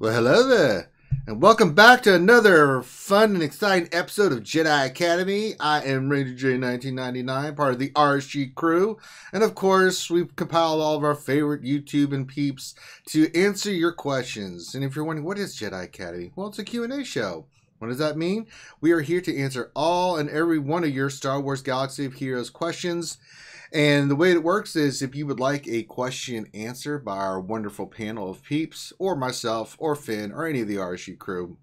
Well, hello there, and welcome back to another fun and exciting episode of Jedi Academy. I am Ranger J 1999, part of the RSG crew, and of course, we've compiled all of our favorite YouTube and peeps to answer your questions. And if you're wondering, what is Jedi Academy? Well, it's a Q&A show. What does that mean? We are here to answer all and every one of your Star Wars Galaxy of Heroes questions. And the way it works is if you would like a question answered by our wonderful panel of peeps, or myself, or Finn, or any of the RSU crew,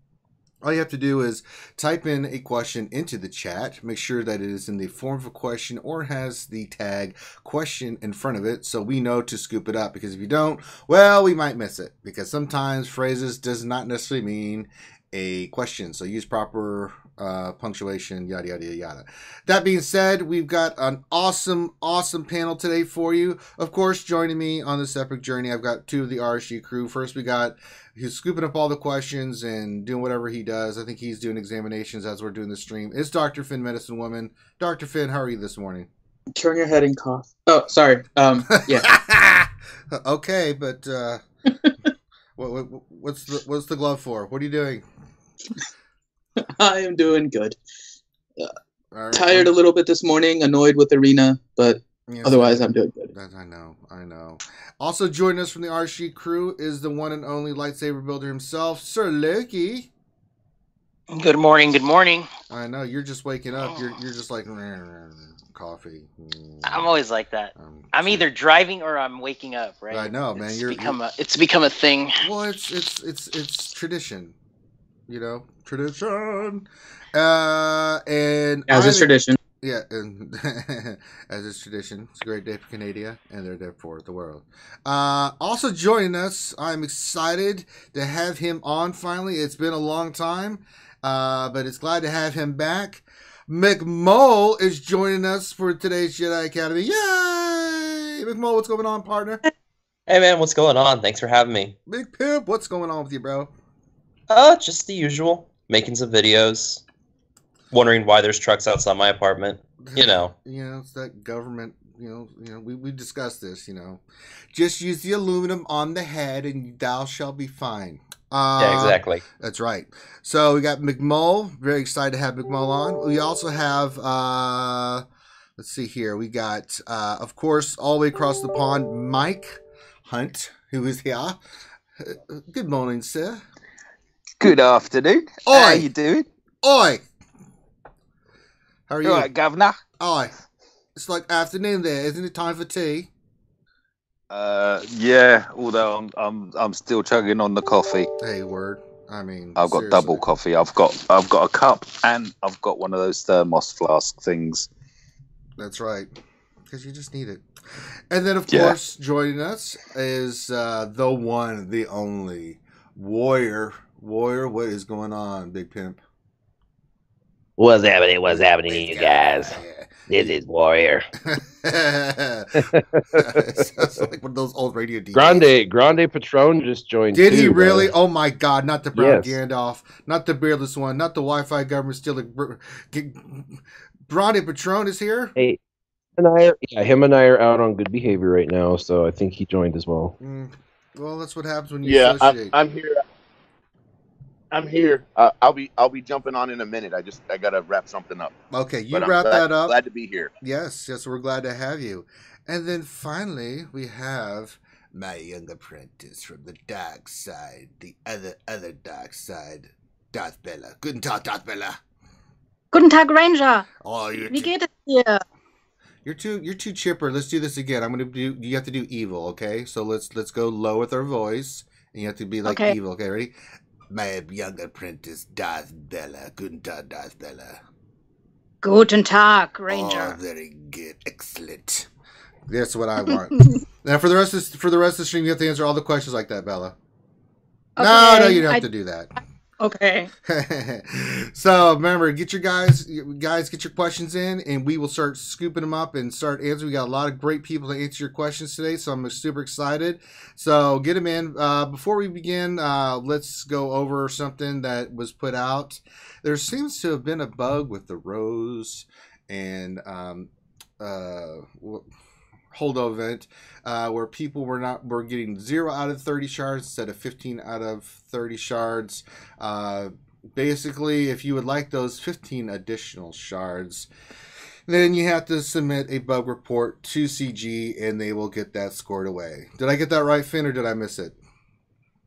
all you have to do is type in a question into the chat. Make sure that it is in the form of a question or has the tag question in front of it so we know to scoop it up. Because if you don't, well, we might miss it. Because sometimes phrases does not necessarily mean a question. So use proper punctuation, yada, yada, yada. That being said, we've got an awesome panel today for you. Of course, joining me on this epic journey, I've got two of the RSG crew. First, we got, he's scooping up all the questions and doing whatever he does. I think he's doing examinations as we're doing the stream. It's Dr. Finn, Medicine Woman. Dr. Finn, how are you this morning? Turn your head and cough. Oh, sorry. Yeah. Okay, but what's the glove for? What are you doing? I am doing good. Right. Tired a little bit this morning, annoyed with Arena, but yes, otherwise I'm doing good. I know. Also joining us from the RSG crew is the one and only lightsaber builder himself, Sir Loki. Good morning. I know, you're just waking up. You're just like coffee. I'm always like that. I'm either driving or I'm waking up, right? I know, man. It's become a thing. Well, it's tradition. You know, tradition. And as is tradition. Yeah, and as is tradition. It's a great day for Canada, and they're there for the world. Also joining us, I'm excited to have him on finally. It's been a long time, but it's glad to have him back. McMole is joining us for today's Jedi Academy. Yay! McMole, what's going on, partner? Hey, man, what's going on? Thanks for having me. Big Pimp, what's going on with you, bro? Just the usual. Making some videos. Wondering why there's trucks outside my apartment. You know. You know, it's that government, you know, we discussed this, you know. Just use the aluminum on the head and thou shall be fine. Yeah, exactly. That's right. So we got McMull. Very excited to have McMull on. We also have, let's see here. We got, of course, all the way across the pond, Mike Hunt, who is here. Good morning, sir. Good afternoon. Oi. How you doing? Oi. How are you? All right, Governor. Oi. It's like afternoon there. Isn't it time for tea? Yeah. Although I'm still chugging on the coffee. Hey, word. I mean, I've got double coffee. I've got a cup and I've got one of those thermos flask things. That's right. Because you just need it. And then, of course, joining us is the one, the only Warrior. Warrior, what is going on, Big Pimp? What's happening, you guys? This is Warrior. Sounds like one of those old radio DJs. Grande Patron just joined. Did too, he really? bro. Oh my God! Not the brown Yes. Gandalf, not the beardless one, not the Wi-Fi government stealing. Grande Patron is here. Hey, him and I are out on good behavior right now, so I think he joined as well. Well, that's what happens when you associate. I'm here. I'm here. I'll be jumping on in a minute. I gotta wrap something up. Okay, you But wrap that up. Glad to be here. Yes, we're glad to have you. And then finally, we have my young apprentice from the dark side, the other dark side, Darth Bella. Guten Tag, Darth Bella. Guten Tag, Ranger. Oh, Wie geht es dir? You're too chipper. Let's do this again. You have to do evil, okay? So let's go low with our voice, and you have to be like evil, okay? Ready? My young apprentice, Darth Bella. Guten Tag, Darth Bella. Guten Tag, Ranger. Oh, very good. Excellent. That's what I want. Now, for the rest of the stream, you have to answer all the questions like that, Bella. Okay, No, you don't have to do that. Okay. So remember, get your guys get your questions in, and we will start scooping them up and start answering. We got a lot of great people to answer your questions today, so I'm super excited. So get them in. Before we begin, let's go over something that was put out. There seems to have been a bug with the rose, and holdo event where people were getting 0 out of 30 shards instead of 15 out of 30 shards. Basically, if you would like those 15 additional shards, then you have to submit a bug report to CG, and they will get that scored away. Did I get that right, Finn, or did I miss it?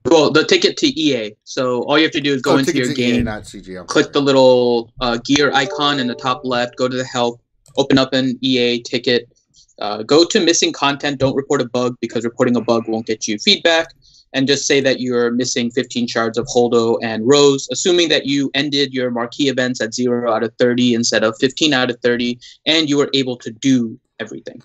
Well, the ticket to EA. So all you have to do is go into your game, EA, not CG, click the little gear icon in the top left, go to the help, open up an EA ticket, go to missing content. Don't report a bug because reporting a bug won't get you feedback. And just say that you're missing 15 shards of Holdo and Rose, assuming that you ended your marquee events at 0 out of 30 instead of 15 out of 30, and you were able to do everything.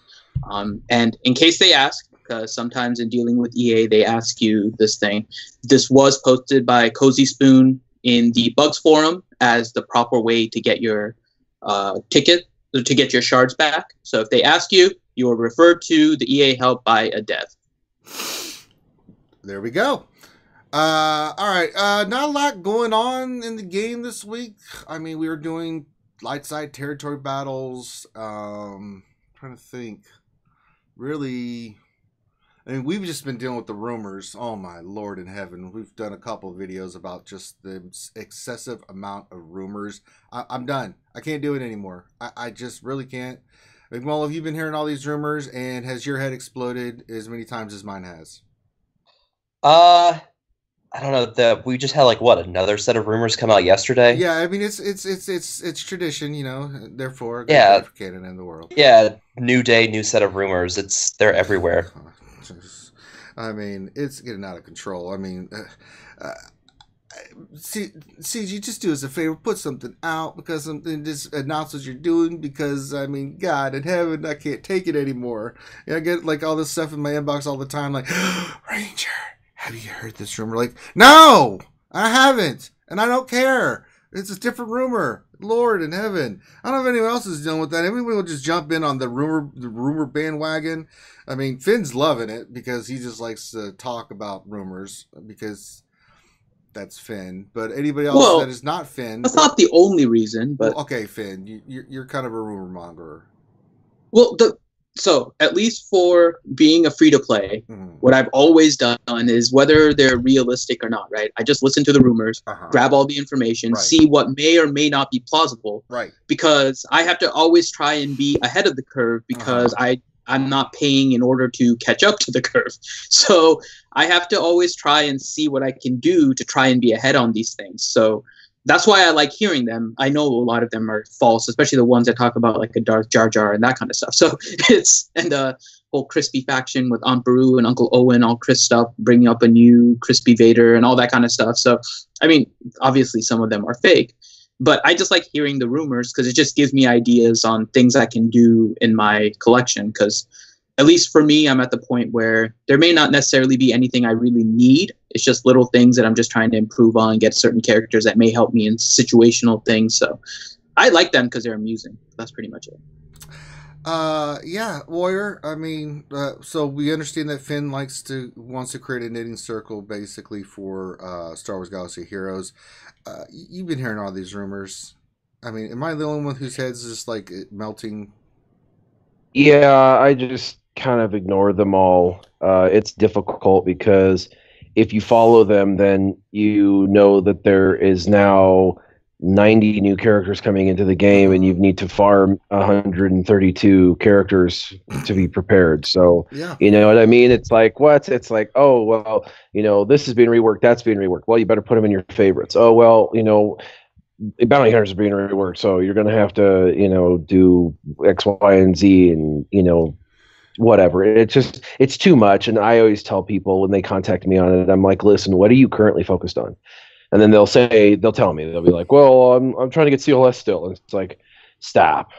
And in case they ask, because sometimes in dealing with EA, they ask you this thing. This was posted by Cozy Spoon in the Bugs forum as the proper way to get your ticket, to get your shards back. So if they ask you, you are referred to the EA help by a dev. There we go. All right. Not a lot going on in the game this week. I mean, we were doing light side territory battles. Trying to think. Really, I mean, we've just been dealing with the rumors. Oh my Lord in heaven. We've done a couple of videos about just the excessive amount of rumors. I'm done. I can't do it anymore. I just really can't. Well, have you been hearing all these rumors, and has your head exploded as many times as mine has? I don't know, that we just had like what, another set of rumors come out yesterday? Yeah, I mean it's tradition, you know. Therefore, yeah, for Canada and the world. Yeah, new day, new set of rumors. They're everywhere. I mean, it's getting out of control. I mean, CG, just do us a favor, put something out, because something, just announce what you're doing, because I mean, God in heaven, I can't take it anymore. And I get like all this stuff in my inbox all the time, like, Ranger, have you heard this rumor? Like, no, I haven't, and I don't care. It's a different rumor. Lord in heaven, I don't know if anyone else is dealing with that. Everyone will just jump in on the rumor bandwagon. I mean, Finn's loving it because he just likes to talk about rumors, because that's Finn. But anybody else that is not Finn, that's not the only reason. But okay, Finn, you're kind of a rumor monger. Well, so at least for being a free-to-play, what I've always done is, whether they're realistic or not, right? I just listen to the rumors, grab all the information, see what may or may not be plausible, right? Because I have to always try and be ahead of the curve, because I'm not paying in order to catch up to the curve. So I have to always try and see what I can do to try and be ahead on these things. So that's why I like hearing them. I know a lot of them are false, especially the ones that talk about like a Darth Jar Jar and that kind of stuff. So and the whole Crispy faction with Aunt Beru and Uncle Owen, all Chris up, bringing up a new Crispy Vader and all that kind of stuff. So, I mean, obviously some of them are fake, but I just like hearing the rumors because it just gives me ideas on things I can do in my collection. Because at least for me, I'm at the point where there may not necessarily be anything I really need. It's just little things that I'm just trying to improve on, get certain characters that may help me in situational things. So I like them because they're amusing. That's pretty much it. Yeah, Warrior. I mean, so we understand that Finn wants to create a knitting circle basically for Star Wars Galaxy of Heroes. You've been hearing all these rumors. I mean, am I the only one whose head's just like melting? Yeah, I just kind of ignore them all. It's difficult because if you follow them, then you know that there is now 90 new characters coming into the game, and you need to farm 132 characters to be prepared. So, you know what I mean? It's like, what? It's like, oh, well, you know, this is being reworked, that's being reworked. Well, you better put them in your favorites. Oh, well, you know, Bounty Hunters are being reworked, so you're going to have to, you know, do X, Y, and Z, and, you know, whatever. It's too much. And I always tell people when they contact me on it, I'm like, listen, what are you currently focused on? And then they'll tell me, they'll be like, well, I'm trying to get CLS still. And it's like, stop.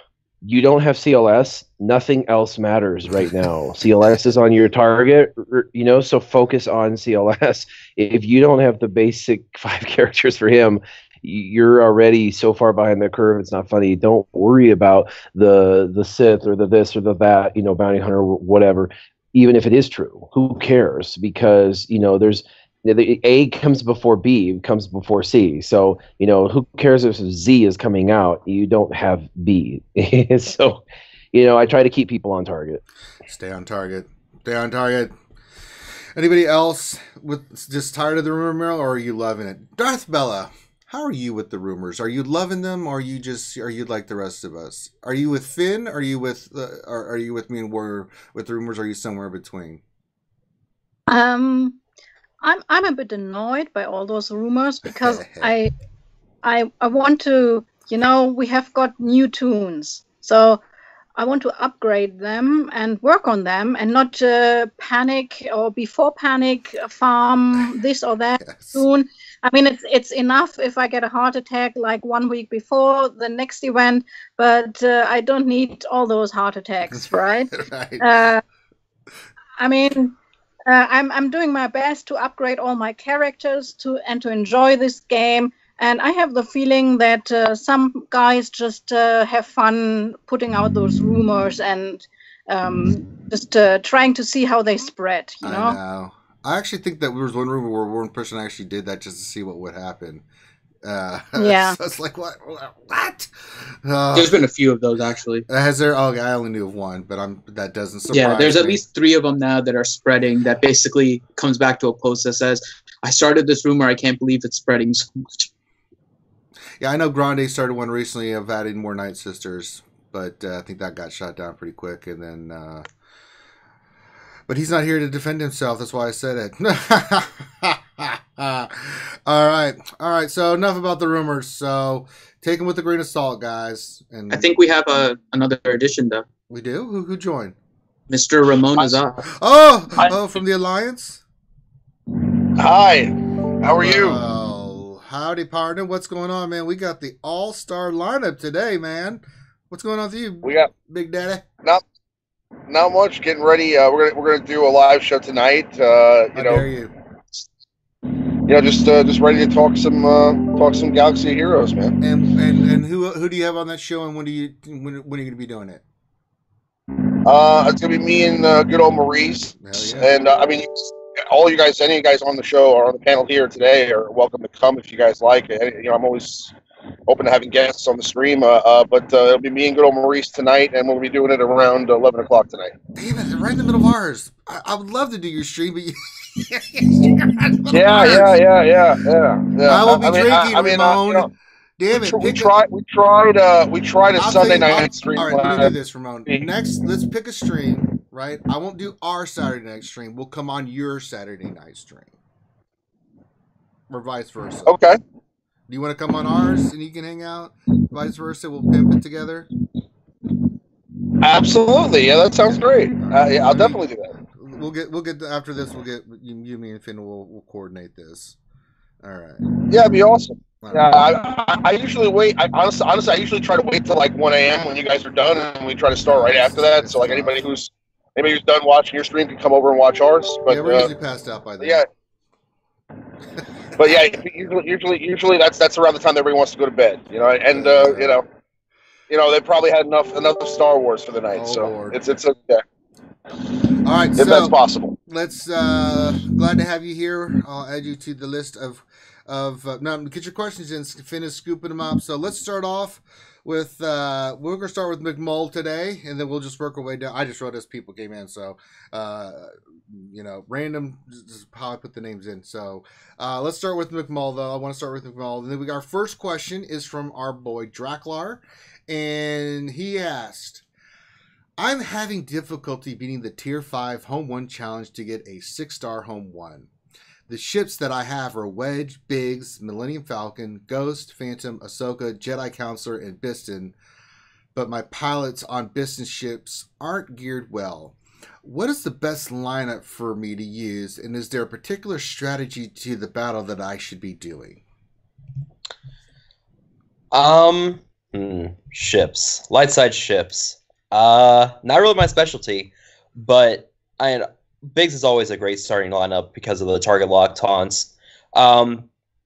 You don't have CLS. Nothing else matters right now. CLS is on your target, you know, so focus on CLS. If you don't have the basic 5 characters for him, you're already so far behind the curve. It's not funny. Don't worry about the Sith or the this or the that, you know, bounty hunter, whatever. Even if it is true, who cares? Because, you know, there's the A comes before B, comes before C. So, you know, who cares if Z is coming out? You don't have B. So, I try to keep people on target. Stay on target. Stay on target. Anybody else just tired of the rumor mill, or are you loving it? Darth Bella, how are you with the rumors? Are you loving them, or are you like the rest of us? Are you with Finn? Are you with me and Warrior with the rumors? Or are you somewhere in between? I'm a bit annoyed by all those rumors because I want to, we have got new tunes, so I want to upgrade them and work on them and not panic or before panic farm this or that soon. I mean, it's enough if I get a heart attack like 1 week before the next event, but I don't need all those heart attacks, right? Right. I mean, I'm doing my best to upgrade all my characters to enjoy this game. And I have the feeling that some guys just have fun putting out those rumors and just trying to see how they spread, I know. I actually think that there was one rumor where one person actually did that just to see what would happen. Yeah. So it's like, what? There's been a few of those, actually. Has there? Oh, I only knew of one, but that doesn't surprise me. Yeah, there's at least 3 of them now that are spreading that basically comes back to a post that says, I started this rumor, I can't believe it's spreading so much. Yeah, I know Grande started one recently of adding more Night Sisters, but I think that got shot down pretty quick. And then, but he's not here to defend himself. That's why I said it. All right. So enough about the rumors. So take them with a grain of salt, guys. And I think we have another edition, though. We do. Who joined? Mr. Ramon is up. Oh, from the Alliance. Hi. How are you? Howdy, partner. What's going on, man? We got the all-star lineup today, man. What's going on with you? We got Big Daddy. Not much. Getting ready. We're gonna do a live show tonight. How dare you? Just ready to talk some Galaxy Heroes, man. And who do you have on that show, and when are you gonna be doing it? It's gonna be me and good old Maurice. Yeah. And I mean, all you guys, any of you guys on the show or on the panel here today are welcome to come if you guys like. I'm always open to having guests on the stream. But it'll be me and good old Maurice tonight, and we'll be doing it around 11 o'clock tonight. Damn it, right in the middle of ours. I would love to do your stream, but Yeah. I will be drinking, Ramon. Damn it! We tried a Sunday night stream. All right, let me do this, Ramon. Next, let's pick a stream. Right? I won't do our Saturday night stream. We'll come on your Saturday night stream, or vice versa. Okay. Do you want to come on ours and you can hang out? Vice versa, we'll pimp it together. Absolutely. Yeah, that sounds great. Yeah, I'll definitely do that. We'll get after this. We'll get you, me, and Finn. We'll coordinate this. All right. Yeah, it'd be awesome. All Yeah, right. I usually wait. Honestly, I usually try to wait till like 1 a.m. when you guys are done, and we try to start right after that. So like anybody who's done watching your stream can come over and watch ours. But yeah, we're usually passed out by then. Yeah. But yeah, usually that's around the time everybody wants to go to bed, and they probably had enough Star Wars for the night, so Lord. it's okay. All right, If so that's possible. Let's glad to have you here. I'll add you to the list of now get your questions in. Finn is scooping them up. So let's start off with we're gonna start with McMull today, and then we'll just work our way down. I just wrote as people came in, so random just how I put the names in. So let's start with McMull, though. I want to start with McMull. And then our first question is from our boy Draklar, and he asked, I'm having difficulty beating the Tier 5 Home 1 challenge to get a 6-star Home 1. The ships that I have are Wedge, Biggs, Millennium Falcon, Ghost, Phantom, Ahsoka, Jedi Counselor, and Biston, but my pilots on Biston ships aren't geared well. What is the best lineup for me to use, and is there a particular strategy to the battle that I should be doing? Ships. Light side ships. Not really my specialty, but Biggs is always a great starting lineup because of the target lock taunts.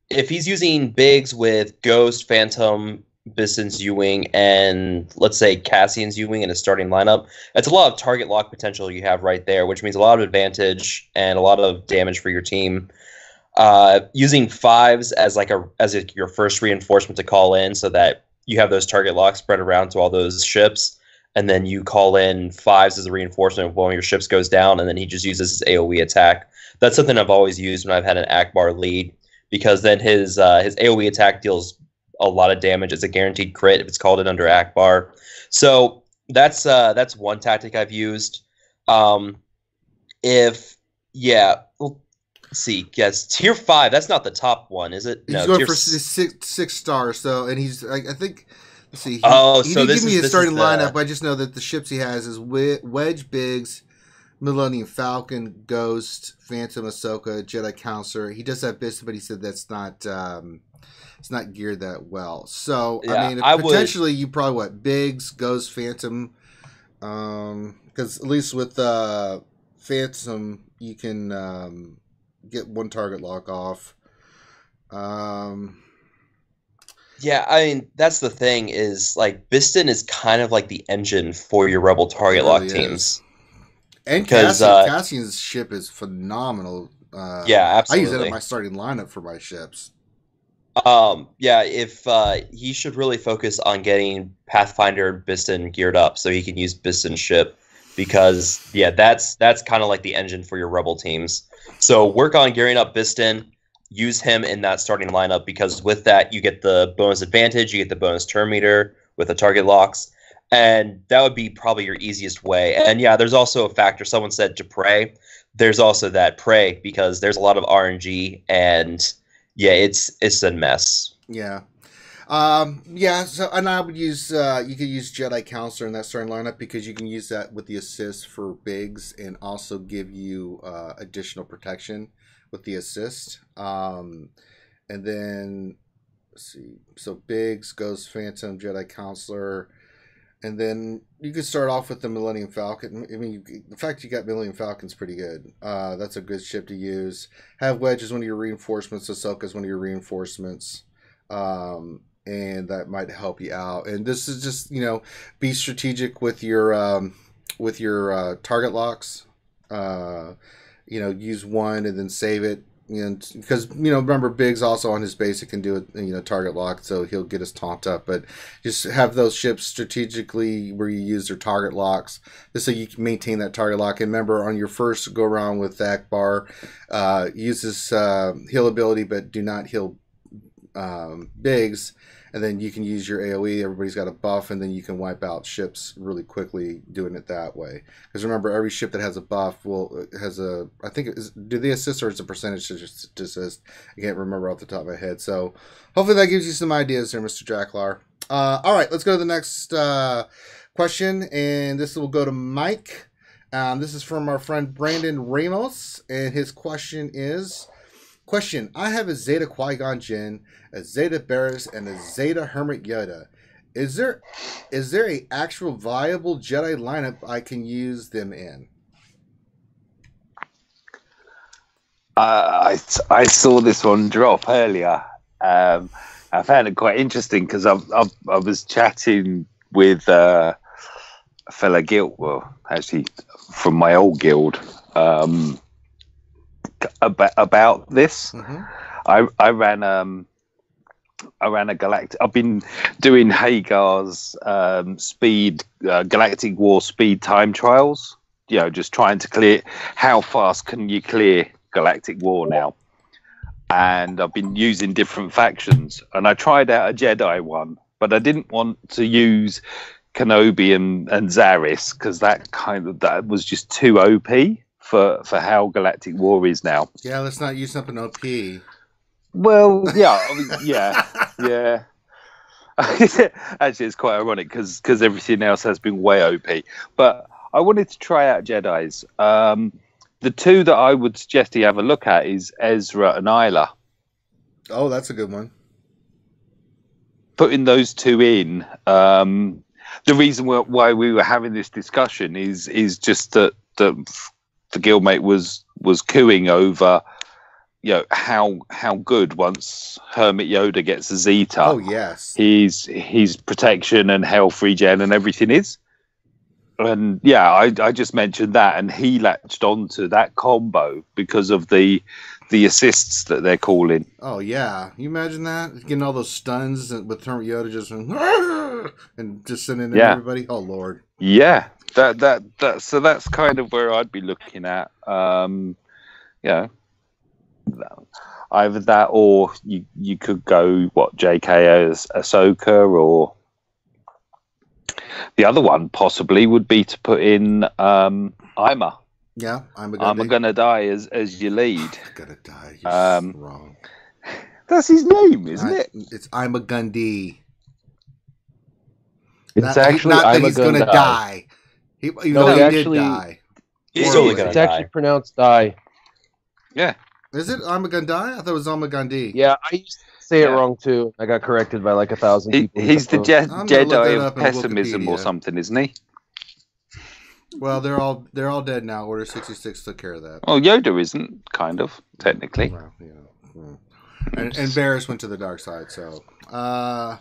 If he's using Biggs with Ghost, Phantom, Biston's U-Wing, and let's say Cassian's U-Wing in a starting lineup, it's a lot of target lock potential you have right there, which means a lot of advantage and a lot of damage for your team. Using 5s as your first reinforcement to call in so that you have those target locks spread around to all those ships and then you call in 5s as a reinforcement if one of your ships goes down, and then he just uses his AoE attack. That's something I've always used when I've had an Akbar lead, because then his AoE attack deals a lot of damage. It's a guaranteed crit if it's called in under Akbar. So that's one tactic I've used. Let's see, yes, tier 5. That's not the top one, is it? He's No, going tier for six stars. So, and he's I think. Let's see. He so didn't this give me is a starting the lineup. I just know that the ships he has is Wedge, Biggs, Millennium Falcon, Ghost, Phantom, Ahsoka, Jedi Counselor. He does have Bishop, but he said that's not. It's not geared that well. So Yeah, I mean, I potentially you probably Biggs, Ghost, Phantom. Because at least with Phantom, you can get one target lock off. Yeah, I mean, that's the thing is, like, Biston is kind of like the engine for your Rebel target lock teams. And Cassian's ship is phenomenal. Yeah, absolutely. I use that in my starting lineup for my ships. If he should really focus on getting Pathfinder Biston geared up so he can use Biston's ship, because that's kind of like the engine for your Rebel teams. So work on gearing up Biston. Use him in that starting lineup, because with that you get the bonus advantage, you get the bonus turn meter with the target locks, and that would be probably your easiest way. And yeah, there's also a factor. Someone said to pray. There's also that pray, because there's a lot of RNG, and yeah, it's a mess. Yeah. So, and I would use, you could use Jedi Counselor in that starting lineup, because you can use that with the assist for Biggs and also give you additional protection with the assist. And then, let's see, so Biggs, Ghost, Phantom, Jedi Counselor, and then you could start off with the Millennium Falcon. I mean, the fact you got Millennium Falcon's pretty good. That's a good ship to use. Have Wedge as one of your reinforcements. Ahsoka as one of your reinforcements. And that might help you out. And this is just, be strategic with your target locks. Use one and then save it. Because remember, Biggs also on his base, it can do a target lock, so he'll get us taunt up. But just have those ships strategically where you use their target locks, just so you can maintain that target lock. And remember, on your first go around with Akbar, use his heal ability, but do not heal Biggs. And then you can use your AoE. Everybody's got a buff, and then you can wipe out ships really quickly doing it that way. Because remember, every ship that has a buff has a. I think do they assist, or is it a percentage to assist? I can't remember off the top of my head. So hopefully that gives you some ideas there, Mr. Jacklar. All right, let's go to the next question, and this will go to Mike. This is from our friend Brandon Ramos, and his question is. Question: I have a Zeta Qui-Gon Jinn, a Zeta Barris, and a Zeta Hermit Yoda. Is there a actual viable Jedi lineup I can use them in? I saw this one drop earlier. I found it quite interesting because I was chatting with a fellow guild, well, actually from my old guild. About this. Mm-hmm. I ran a galactic. I've been doing Hagar's speed Galactic War speed time trials. Just trying to clear. How fast can you clear Galactic War now? And I've been using different factions. And I tried out a Jedi one, but I didn't want to use Kenobi and Zaris because that was just too OP. For how Galactic War is now. Yeah, let's not use something OP. Well, yeah, yeah. Actually, it's quite ironic because everything else has been way OP. But I wanted to try out Jedis. The two that I would suggest you have a look at is Ezra and Isla. Oh, that's a good one. Putting those two in. The reason why we were having this discussion is just that the guildmate was cooing over, how good once Hermit Yoda gets a Zeta. Oh yes, his protection and health regen and everything is. And yeah, I just mentioned that, and he latched onto that combo because of the assists that they're calling. Oh yeah, you imagine that, getting all those stuns with Hermit Yoda just. and just sending in everybody. Oh Lord. Yeah, so that's kind of where I'd be looking at. Yeah, either that, or you could go JK as Ahsoka, or the other one possibly would be to put in Ima. Yeah, I'm gonna die as your lead. I'm gonna die. You're wrong. That's his name, isn't it? It's I'm a Gundy. It's actually not that I'm he's going to die. He did die. He's totally going to die. It's actually pronounced die. Yeah. Is it I'm a Gundy? I thought it was I'm a Gundy. Yeah, I used to say it wrong too. I got corrected by like 1,000 people. He's the Jedi of pessimism or something, isn't he? Well, they're all dead now. Order 66 took care of that. Oh, Yoda isn't, kind of, technically. Well, and Varys went to the dark side, so. All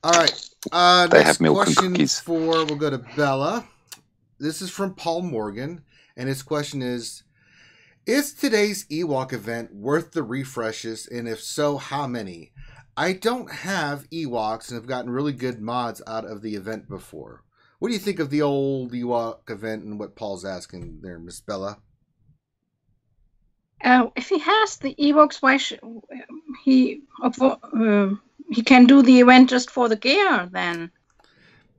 right. They have milk and cookies. We'll go to Bella. This is from Paul Morgan, and his question is today's Ewok event worth the refreshes, and if so, how many? I don't have Ewoks and have gotten really good mods out of the event before. What do you think of the old Ewok event and what Paul's asking there, Miss Bella? If he has the Ewoks, why should he can do the event just for the gear then?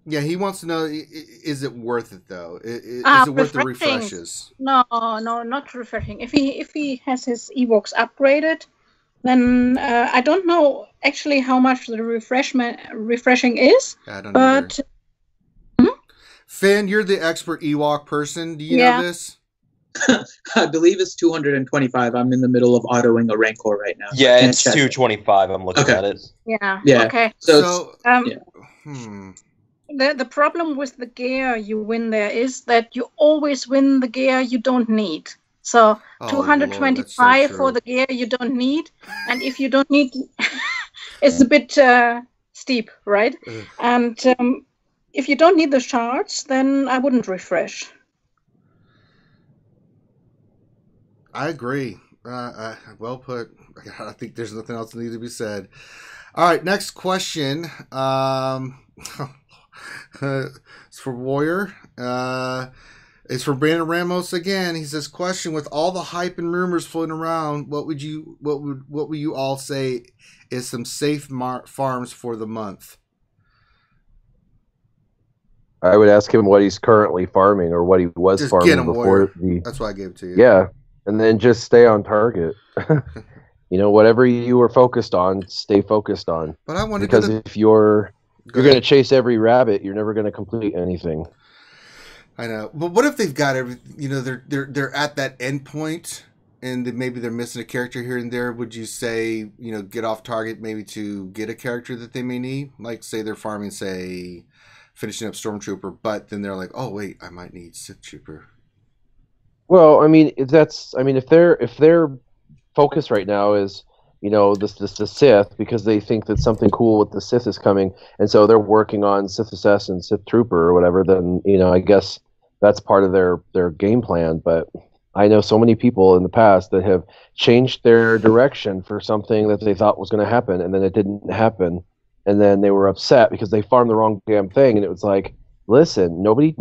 Yeah, he wants to know, is it worth it though? Is it worth the refreshes? No, not refreshing. If he has his Ewoks upgraded, then I don't know actually how much the refreshing is. I don't know. But Finn, you're the expert Ewok person. Do you know this? I believe it's 225. I'm in the middle of autoing a Rancor right now. Yeah, it's 225. I'm looking at it. Yeah. Okay. So the problem with the gear you win there is that you always win the gear you don't need. So 225 for the gear you don't need, and if you don't need, it's a bit steep, right? And if you don't need the shards, then I wouldn't refresh. I agree. Well put. I think there's nothing else that needs to be said. All right, next question. It's for Warrior. It's for Brandon Ramos again. He says, "Question: with all the hype and rumors floating around, what would you all say is some safe farms for the month?" I would ask him what he's currently farming or what he was just farming get him, before Warrior. That's why I gave it to you. Yeah. And then just stay on target. Whatever you are focused on, stay focused on. But I want because if you're going to chase every rabbit, you're never going to complete anything. I know, but what if they've got everything? They're at that end point, and maybe they're missing a character here and there. Would you say get off target maybe to get a character that they may need? Like say they're farming, say finishing up Stormtrooper, but then they're like, oh wait, I might need Sith Trooper. Well, if their focus right now is, the Sith, because they think that something cool with the Sith is coming, and so they're working on Sith Assassin, Sith Trooper, or whatever, then, I guess that's part of their game plan. But I know so many people in the past that have changed their direction for something that they thought was going to happen, and then it didn't happen, and then they were upset because they farmed the wrong damn thing, and it was like, listen, nobody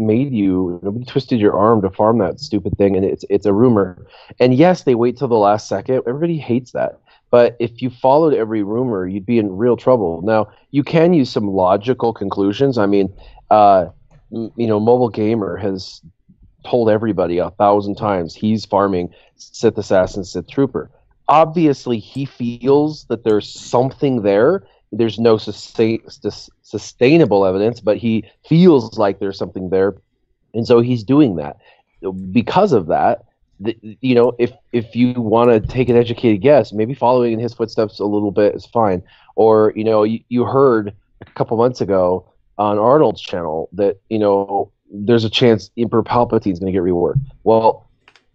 twisted your arm to farm that stupid thing, and it's a rumor. And yes, they wait till the last second. Everybody hates that. But if you followed every rumor, you'd be in real trouble. Now, you can use some logical conclusions. Mobile Gamer has told everybody 1,000 times he's farming Sith Assassin, Sith Trooper. Obviously, he feels that there's something there. There's no sustainable evidence, but he feels like there's something there, and so he's doing that. Because of that, if you want to take an educated guess, maybe following in his footsteps a little bit is fine. Or you heard a couple months ago on Arnold's channel that there's a chance Emperor Palpatine's going to get reworked. Well,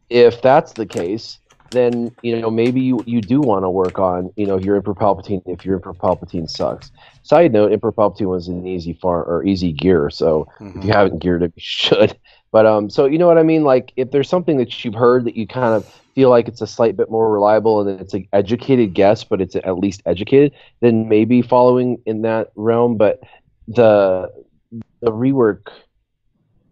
if that's the case, then maybe you do want to work on your Emperor Palpatine if your Emperor Palpatine sucks. Side note: Emperor Palpatine was an easy gear, so if you haven't geared it, you should. But so you know what I mean. Like if there's something that you've heard that you kind of feel like it's a slight bit more reliable and it's an educated guess, but it's at least educated, then maybe following in that realm. But the rework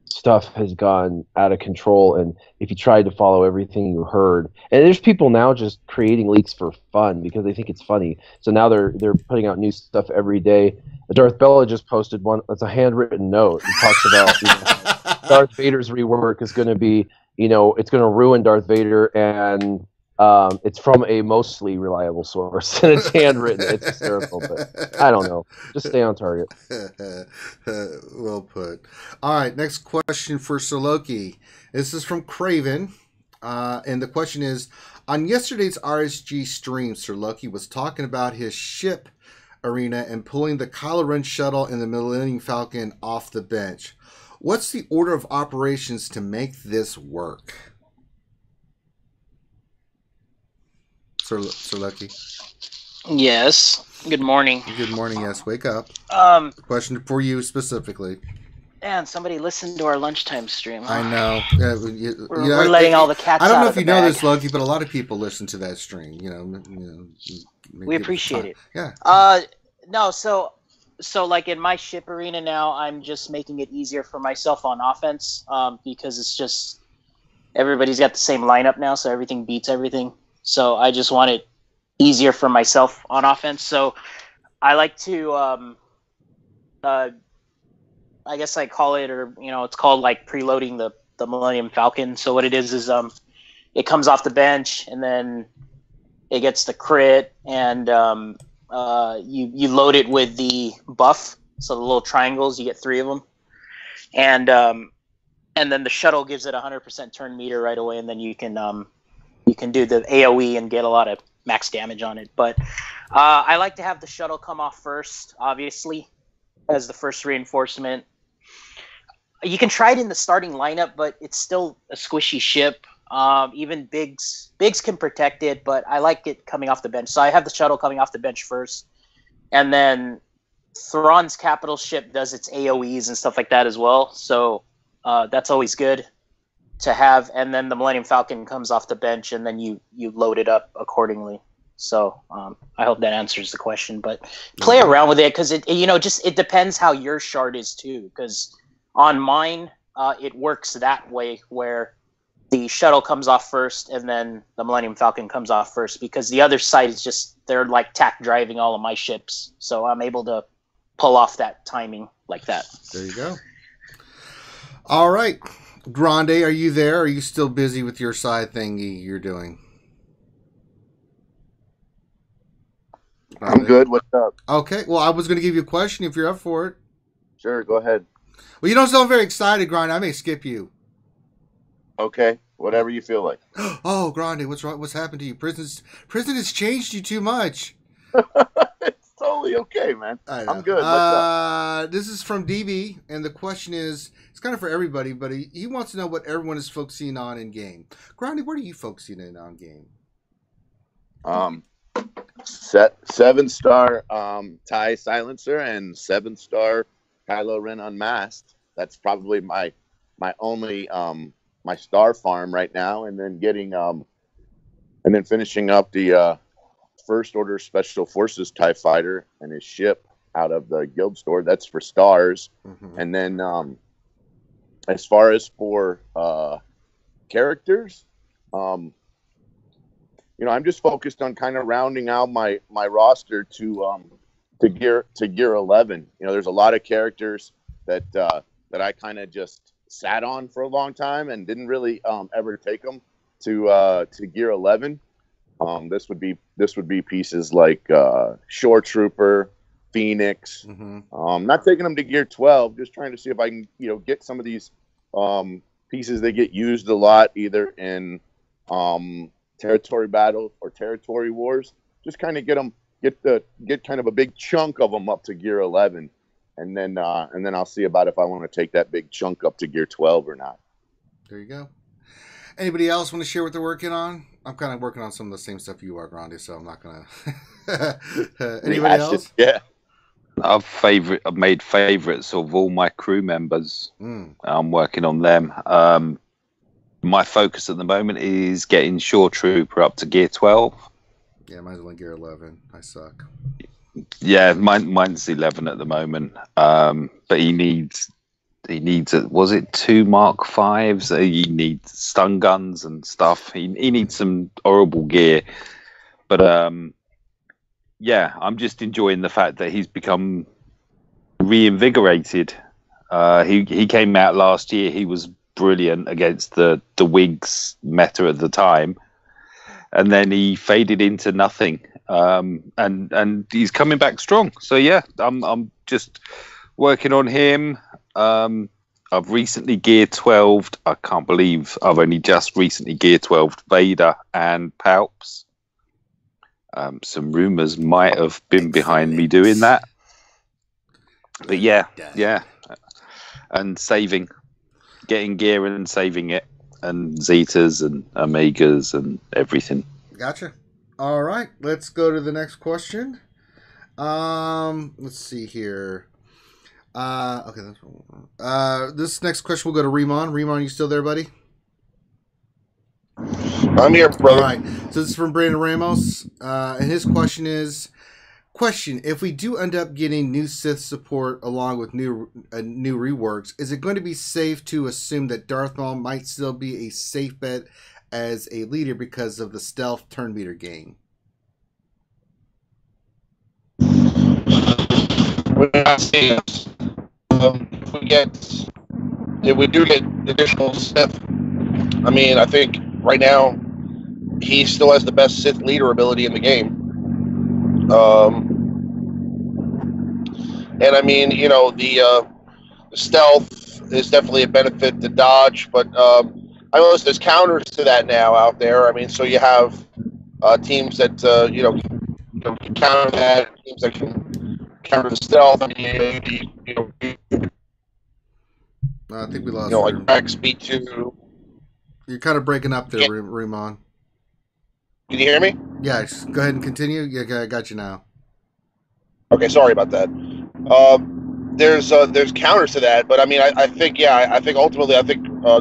stuff has gone out of control, and if you tried to follow everything you heard, and there's people now just creating leaks for fun because they think it's funny. So now they're putting out new stuff every day. Darth Bella just posted one. It's a handwritten note. It talks about Darth Vader's rework is going to be, it's going to ruin Darth Vader, and it's from a mostly reliable source, and it's handwritten. It's hysterical, but I don't know. Just stay on target. Well put. All right, next question for Sir Loki. This is from Craven, and the question is: on yesterday's RSG stream, Sir Loki was talking about his ship arena and pulling the Kylo Ren shuttle and the Millennium Falcon off the bench. What's the order of operations to make this work? Sir Lucky. Yes. Good morning. Good morning. Yes. Wake up. Question for you specifically. And somebody listened to our lunchtime stream. Huh? I know. We're letting all the cats out. I don't know of if you the know bag. this, Lucky, but a lot of people listen to that stream. We appreciate it. Yeah. No. So like in my ship arena now, I'm just making it easier for myself on offense. Because it's just everybody's got the same lineup now, so everything beats everything. So I just want it easier for myself on offense. So I like to, I guess I call it, or it's called like preloading the Millennium Falcon. So what it is it comes off the bench and then it gets the crit, and you load it with the buff. So the little triangles, you get 3 of them, and then the shuttle gives it 100% turn meter right away, and then you can do the AoE and get a lot of max damage on it. But I like to have the shuttle come off first, obviously, as the first reinforcement. You can try it in the starting lineup, but it's still a squishy ship. Even Biggs can protect it, but I like it coming off the bench. So I have the shuttle coming off the bench first. And then Thrawn's capital ship does its AoEs and stuff like that as well. So that's always good to have. And then the Millennium Falcon comes off the bench, and then you load it up accordingly. So I hope that answers the question. But play around with it, because it depends how your shard is too. Because on mine, it works that way, where the shuttle comes off first and then the Millennium Falcon comes off first, because the other side is just, they're like tack driving all of my ships. So I'm able to pull off that timing like that. There you go. All right. Grande, are you there? Or are you still busy with your side thingy you're doing? I'm good. What's up? Okay. Well, I was going to give you a question if you're up for it. Sure, go ahead. Well, you don't sound very excited, Grande. I may skip you. Okay, whatever you feel like. Oh, Grande, what's wrong? What's happened to you? Prison has changed you too much. It's totally okay, man. I'm good. What's up? This is from DB, and the question is, it's kind of for everybody, but he wants to know what everyone is focusing on in game. Grande, what are you focusing in on game? 7-star TIE silencer and 7-star Kylo Ren unmasked. That's probably my only my star farm right now, and then finishing up the First Order Special Forces TIE fighter and his ship out of the guild store. That's for stars. Mm-hmm. And then as far as for characters, I'm just focused on kind of rounding out my roster to gear 11. There's a lot of characters that I kind of just sat on for a long time and didn't really ever take them to gear 11. This would be pieces like Shore Trooper, Phoenix. Mm-hmm. Not taking them to gear 12, just trying to see if I can get some of these pieces that get used a lot either in territory battles or territory wars. Just kind of get kind of a big chunk of them up to gear 11. And then I'll see about if I want to take that big chunk up to gear 12 or not. There you go. Anybody else want to share what they're working on? I'm kind of working on some of the same stuff you are, Grande, so I'm not going to. Anybody else? Yeah. I've made favorites of all my crew members. I'm working on them. My focus at the moment is getting Shore Trooper up to gear 12. Yeah, mine's only gear 11. I suck. Yeah, mine's 11 at the moment. But he needs was it 2 Mark Fives? He needs stun guns and stuff. He needs some horrible gear. But yeah, I'm just enjoying the fact that he's become reinvigorated. He came out last year. He was brilliant against the Whigs meta at the time, and then he faded into nothing. And he's coming back strong. So yeah, I'm just working on him. I've recently gear 12'd. I can't believe I've only just recently gear 12'd Vader and Palps. Some rumors might have been behind me doing that. But yeah, and getting gear and saving it, and Zetas and Omegas and everything. Gotcha. All right, let's go to the next question. Let's see here. Okay, this next question will go to Remon. Remon, you still there, buddy? I'm here, brother. All right. So this is from Brandon Ramos, and his question is: if we do end up getting new Sith support along with new reworks, is it going to be safe to assume that Darth Maul might still be a safe bet as a leader because of the stealth turn meter game? We're not seeing this. If we do get additional Sith, I mean, I think right now he still has the best Sith leader ability in the game. And I mean, you know, the stealth is definitely a benefit to dodge, but I know there's counters to that now out there. I mean, so you have teams that can counter that, teams that can counter the stealth. I mean, I think we lost. Like Crack Speed 2. You're kind of breaking up there, Remon. Can you hear me? Yeah, just go ahead and continue. Yeah, I got you now. Okay, sorry about that. There's counters to that, but I mean, I think ultimately,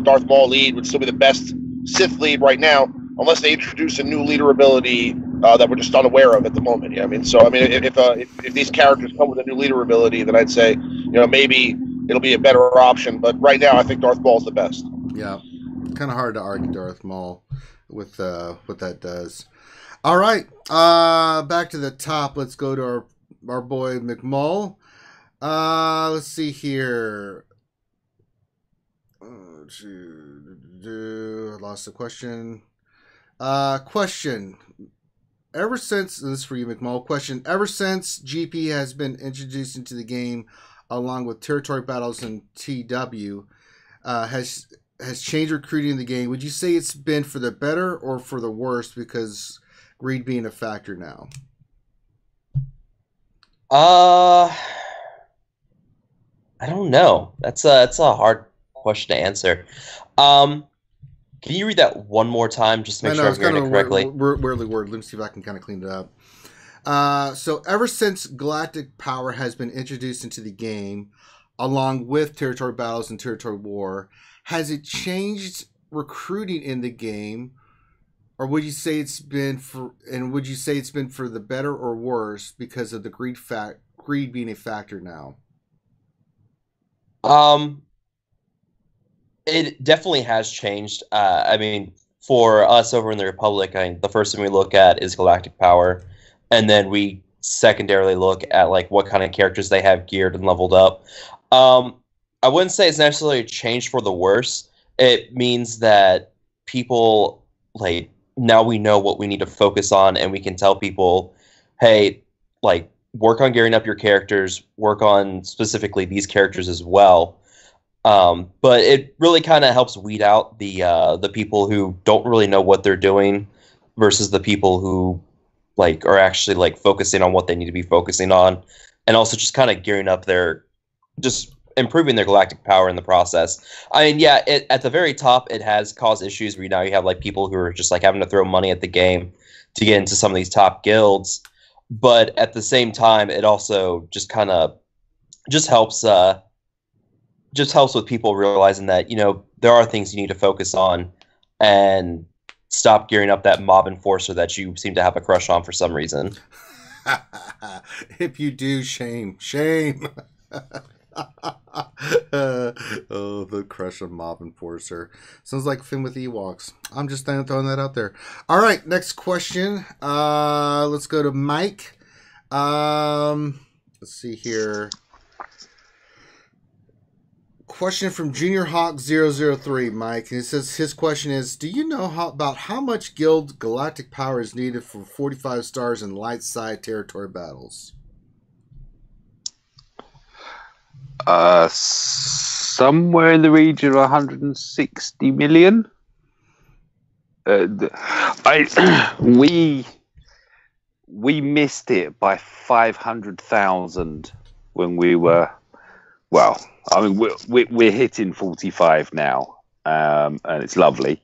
Darth Maul lead would still be the best Sith lead right now, unless they introduce a new leader ability that we're just unaware of at the moment. Yeah, I mean, so I mean, if these characters come with a new leader ability, then I'd say, maybe it'll be a better option. But right now, I think Darth Maul's the best. Yeah, kind of hard to argue Darth Maul with what that does. All right, back to the top. Let's go to our boy McMull. Let's see here. I lost the question. Question. Ever since, and this is for you, McMull. Question. Ever since GP has been introduced into the game, along with territory battles and TW, has changed recruiting in the game. Would you say it's been for the better or for the worse because greed being a factor now? I don't know. That's a hard question to answer. Can you read that one more time just to make sure I'm hearing it correctly? Weirdly worded. Let me see if I can kind of clean it up. So ever since galactic power has been introduced into the game, along with territory battles and territory war, has it changed recruiting in the game, or would you say it's been for the better or worse because of the greed being a factor now? It definitely has changed. I mean, for us over in the Republic, the first thing we look at is galactic power, and then we secondarily look at like what kind of characters they have geared and leveled up. I wouldn't say it's necessarily changed for the worse. It means that people, like, now we know what we need to focus on, and we can tell people, hey, like, work on gearing up your characters, work on specifically these characters as well. But it really kind of helps weed out the people who don't really know what they're doing versus the people who like are actually like focusing on what they need to be focusing on, and also just kind of gearing up just improving their galactic power in the process. I mean, yeah, at the very top, it has caused issues where now you have like people who are just like having to throw money at the game to get into some of these top guilds. But at the same time, it also just kind of helps with people realizing that, there are things you need to focus on and stop gearing up that mob enforcer that you seem to have a crush on for some reason. If you do, shame. Shame. Oh, the crush of Mob Enforcer. Sounds like Finn with Ewoks. I'm just throwing that out there. All right, next question. Let's go to Mike. Let's see here. Question from Junior Hawk 003, Mike. And it says his question is, do you know about how much guild galactic power is needed for 45 stars in light side territory battles? Somewhere in the region of 160 million. We missed it by 500,000 when we were. Well, I mean, we're hitting 45 now, and it's lovely.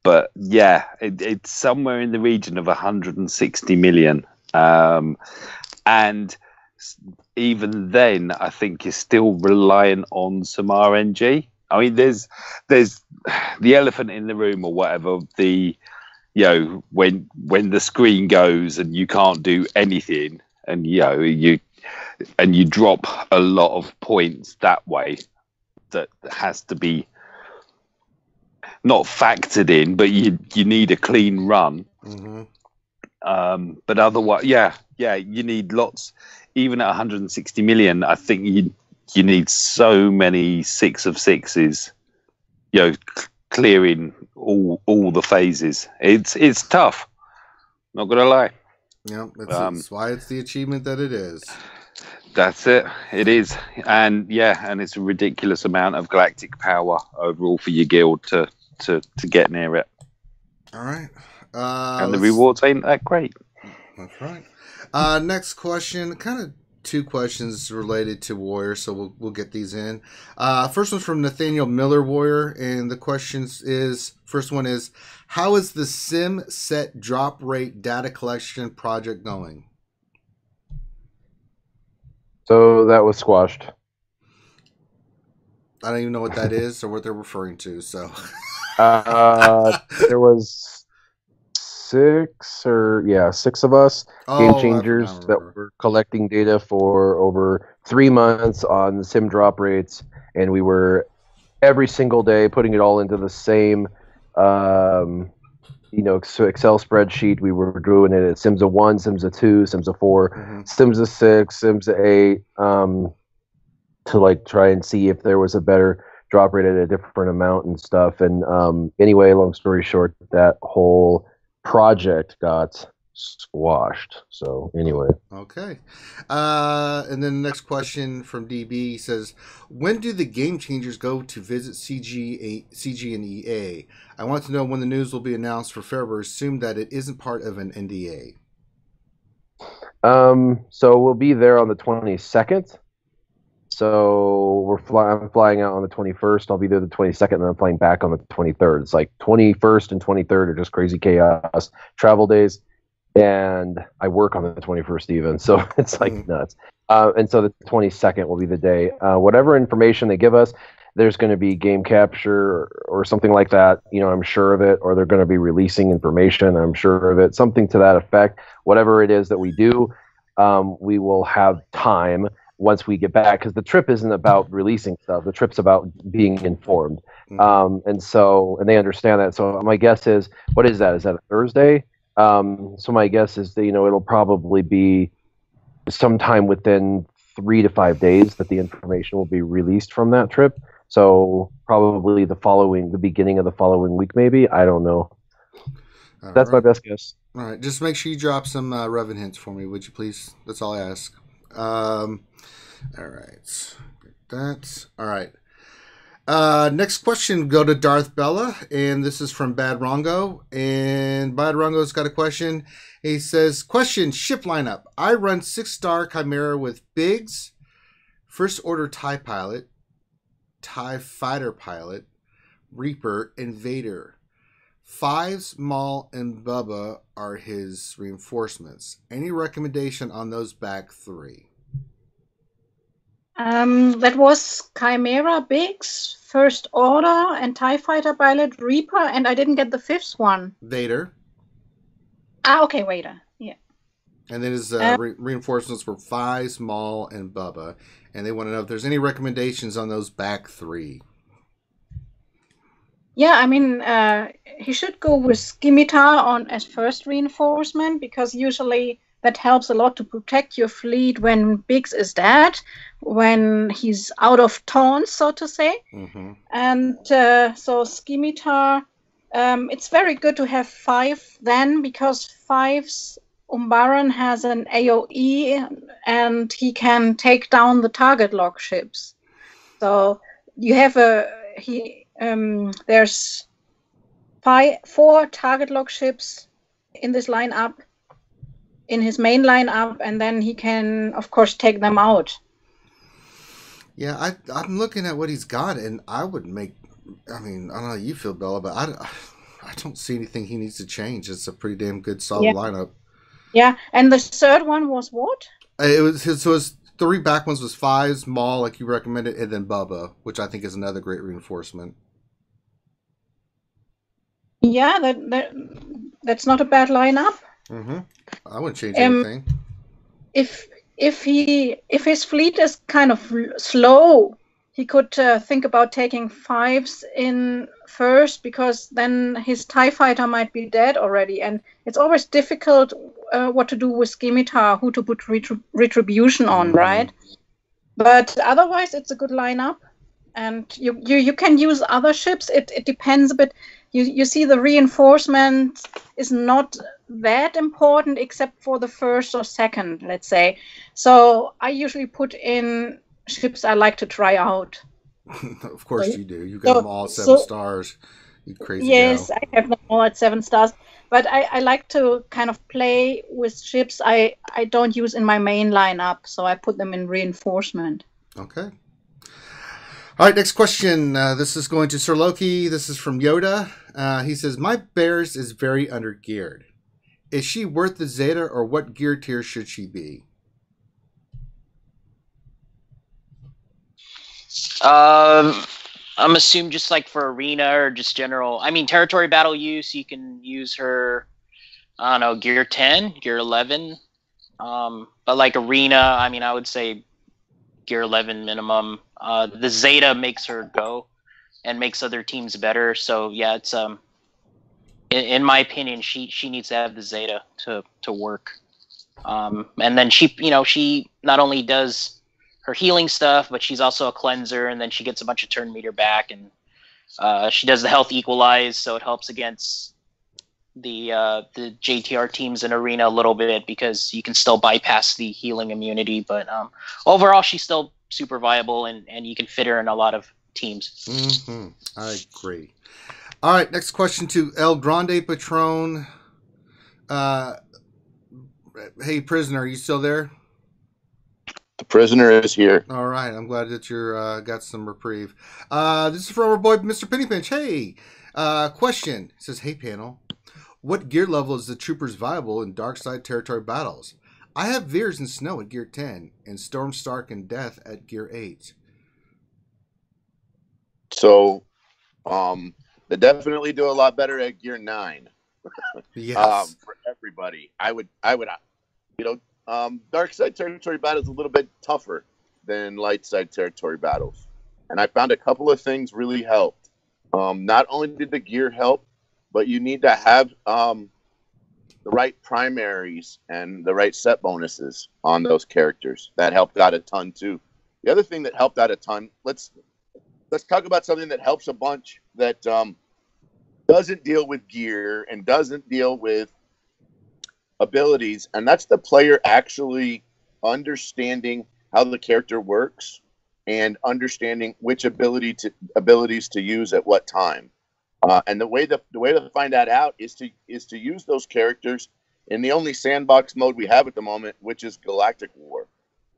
But yeah, it's somewhere in the region of 160 million, and even then, I think you're still reliant on some RNG. I mean, there's the elephant in the room or whatever. When the screen goes and you can't do anything, and you drop a lot of points that way, that has to be not factored in, but you need a clean run. Mm-hmm. But otherwise, you need lots. Even at 160 million, I think you need so many 6 of 6s, clearing all the phases. It's tough. Not gonna lie. Yeah, that's why it's the achievement that it is. That's it. It is, and it's a ridiculous amount of galactic power overall for your guild to get near it. All right, and the rewards ain't that great. That's right. Next question, kind of 2 questions related to Warrior, so we'll get these in. First one's from Nathaniel Miller, Warrior, and the first one is, how is the sim set drop rate data collection project going? So that was squashed. I don't even know what that is or what they're referring to. So there was 6 of us game changers that were collecting data for over 3 months on sim drop rates, and we were every single day putting it all into the same Excel spreadsheet. We were doing it at Sims of 1, Sims of 2, Sims of 4, mm-hmm. Sims of 6, Sims of 8, to try and see if there was a better drop rate at a different amount and stuff. And anyway, long story short, that whole project got squashed. So anyway. Okay. And then the next question from DB says, when do the game changers go to visit CG and EA? I want to know when the news will be announced for February. Assume that it isn't part of an NDA. So we'll be there on the 22nd. So I'm flying out on the 21st. I'll be there the 22nd, and then I'm flying back on the 23rd. It's like 21st and 23rd are just crazy chaos travel days, and I work on the 21st even, so it's like nuts. And so the 22nd will be the day. Whatever information they give us, there's going to be game capture or something like that. I'm sure of it, or they're going to be releasing information. I'm sure of it, something to that effect. Whatever it is that we do, we will have time once we get back, because the trip isn't about releasing stuff. The trip's about being informed. And they understand that. So my guess is, what is that? Is that a Thursday? So my guess is that, it'll probably be sometime within 3 to 5 days that the information will be released from that trip. So probably the beginning of the following week, maybe. I don't know. That's my best guess. All right. Just make sure you drop some Revan hints for me, would you please? That's all I ask. All right. That. All right. Next question, go to Darth Bella, and this is from Bad Rongo. And Bad Rongo's got a question. He says, question, ship lineup. I run 6-star Chimera with Biggs, First Order TIE Pilot, TIE Fighter Pilot, Reaper, and Vader. 5s, Maul, and Bubba are his reinforcements. Any recommendation on those back 3? That was Chimera, Biggs, First Order, and TIE Fighter Pilot, Reaper, and I didn't get the 5th one. Vader. Okay, Vader. Yeah. And then his reinforcements were Fives, Maul, and Bubba. And they want to know if there's any recommendations on those back three. Yeah, I mean, he should go with Scimitar on as first reinforcement, because usually that helps a lot to protect your fleet when Biggs is dead, when he's out of taunts, so to say. Mm-hmm. And so Scimitar, it's very good to have 5 then, because 5's Umbaran has an AoE and he can take down the target lock ships. So you have there's 4 target lock ships in this lineup, in his main lineup, and then he can, of course, take them out. Yeah, I'm looking at what he's got, and I would make. I mean, I don't know how you feel, Bella, but I don't see anything he needs to change. It's a pretty damn good, solid lineup. Yeah, and the third one was what? It was his 3 back ones was Fives, Maul, like you recommended, and then Bubba, which I think is another great reinforcement. Yeah, that's not a bad lineup. Mm-hmm. I wouldn't change anything. If his fleet is kind of slow, he could think about taking 5s in first, because then his TIE fighter might be dead already, and it's always difficult what to do with Scimitar, who to put retribution on, right? But otherwise, it's a good lineup, and you can use other ships. It depends a bit. You see, the reinforcement is not that important except for the first or second, let's say. So I usually put in ships I like to try out. Of course you do. You got them all 7 stars. You crazy Yes, gal. I have them all at 7 stars. But I like to kind of play with ships I don't use in my main lineup, so I put them in reinforcement. Okay. All right, next question. This is going to Sir Loki. This is from Yoda. He says, my Bears is very undergeared. Is she worth the Zeta, or what gear tier should she be? I'm assuming just like for arena or just general. I mean, territory battle use, you can use her, I don't know, gear 10, gear 11. But like arena, I mean, I would say gear 11 minimum. The Zeta makes her go and makes other teams better. So yeah, it's in my opinion, she needs to have the Zeta to work. And then she not only does her healing stuff, but she's also a cleanser, and then she gets a bunch of turn meter back, and she does the health equalize, so it helps against the JTR teams in arena a little bit, because you can still bypass the healing immunity. But overall, she's still super viable, and you can fit her in a lot of teams. Mm-hmm. I agree. All right, next question to El Grande Patron. Hey, prisoner, are you still there? The prisoner is here. All right, I'm glad that you're got some reprieve. This is from our boy, Mr. Pennypinch. Hey, question. It says, hey, panel. What gear level is the Troopers viable in dark side territory battles? I have Veers and Snow at gear 10 and Storm Stark and Death at gear 8. So, they definitely do a lot better at gear 9. Yes. For everybody. I would, dark side territory battle is a little bit tougher than light side territory battles. And I found a couple of things really helped. Not only did the gear help, but you need to have the right primaries and the right set bonuses on those characters. That helped out a ton too. The other thing that helped out a ton, let's talk about something that helps a bunch that doesn't deal with gear and doesn't deal with abilities, and that's the player actually understanding how the character works and understanding which abilities to use at what time. And the way to find that out is to use those characters in the only sandbox mode we have at the moment, which is Galactic War.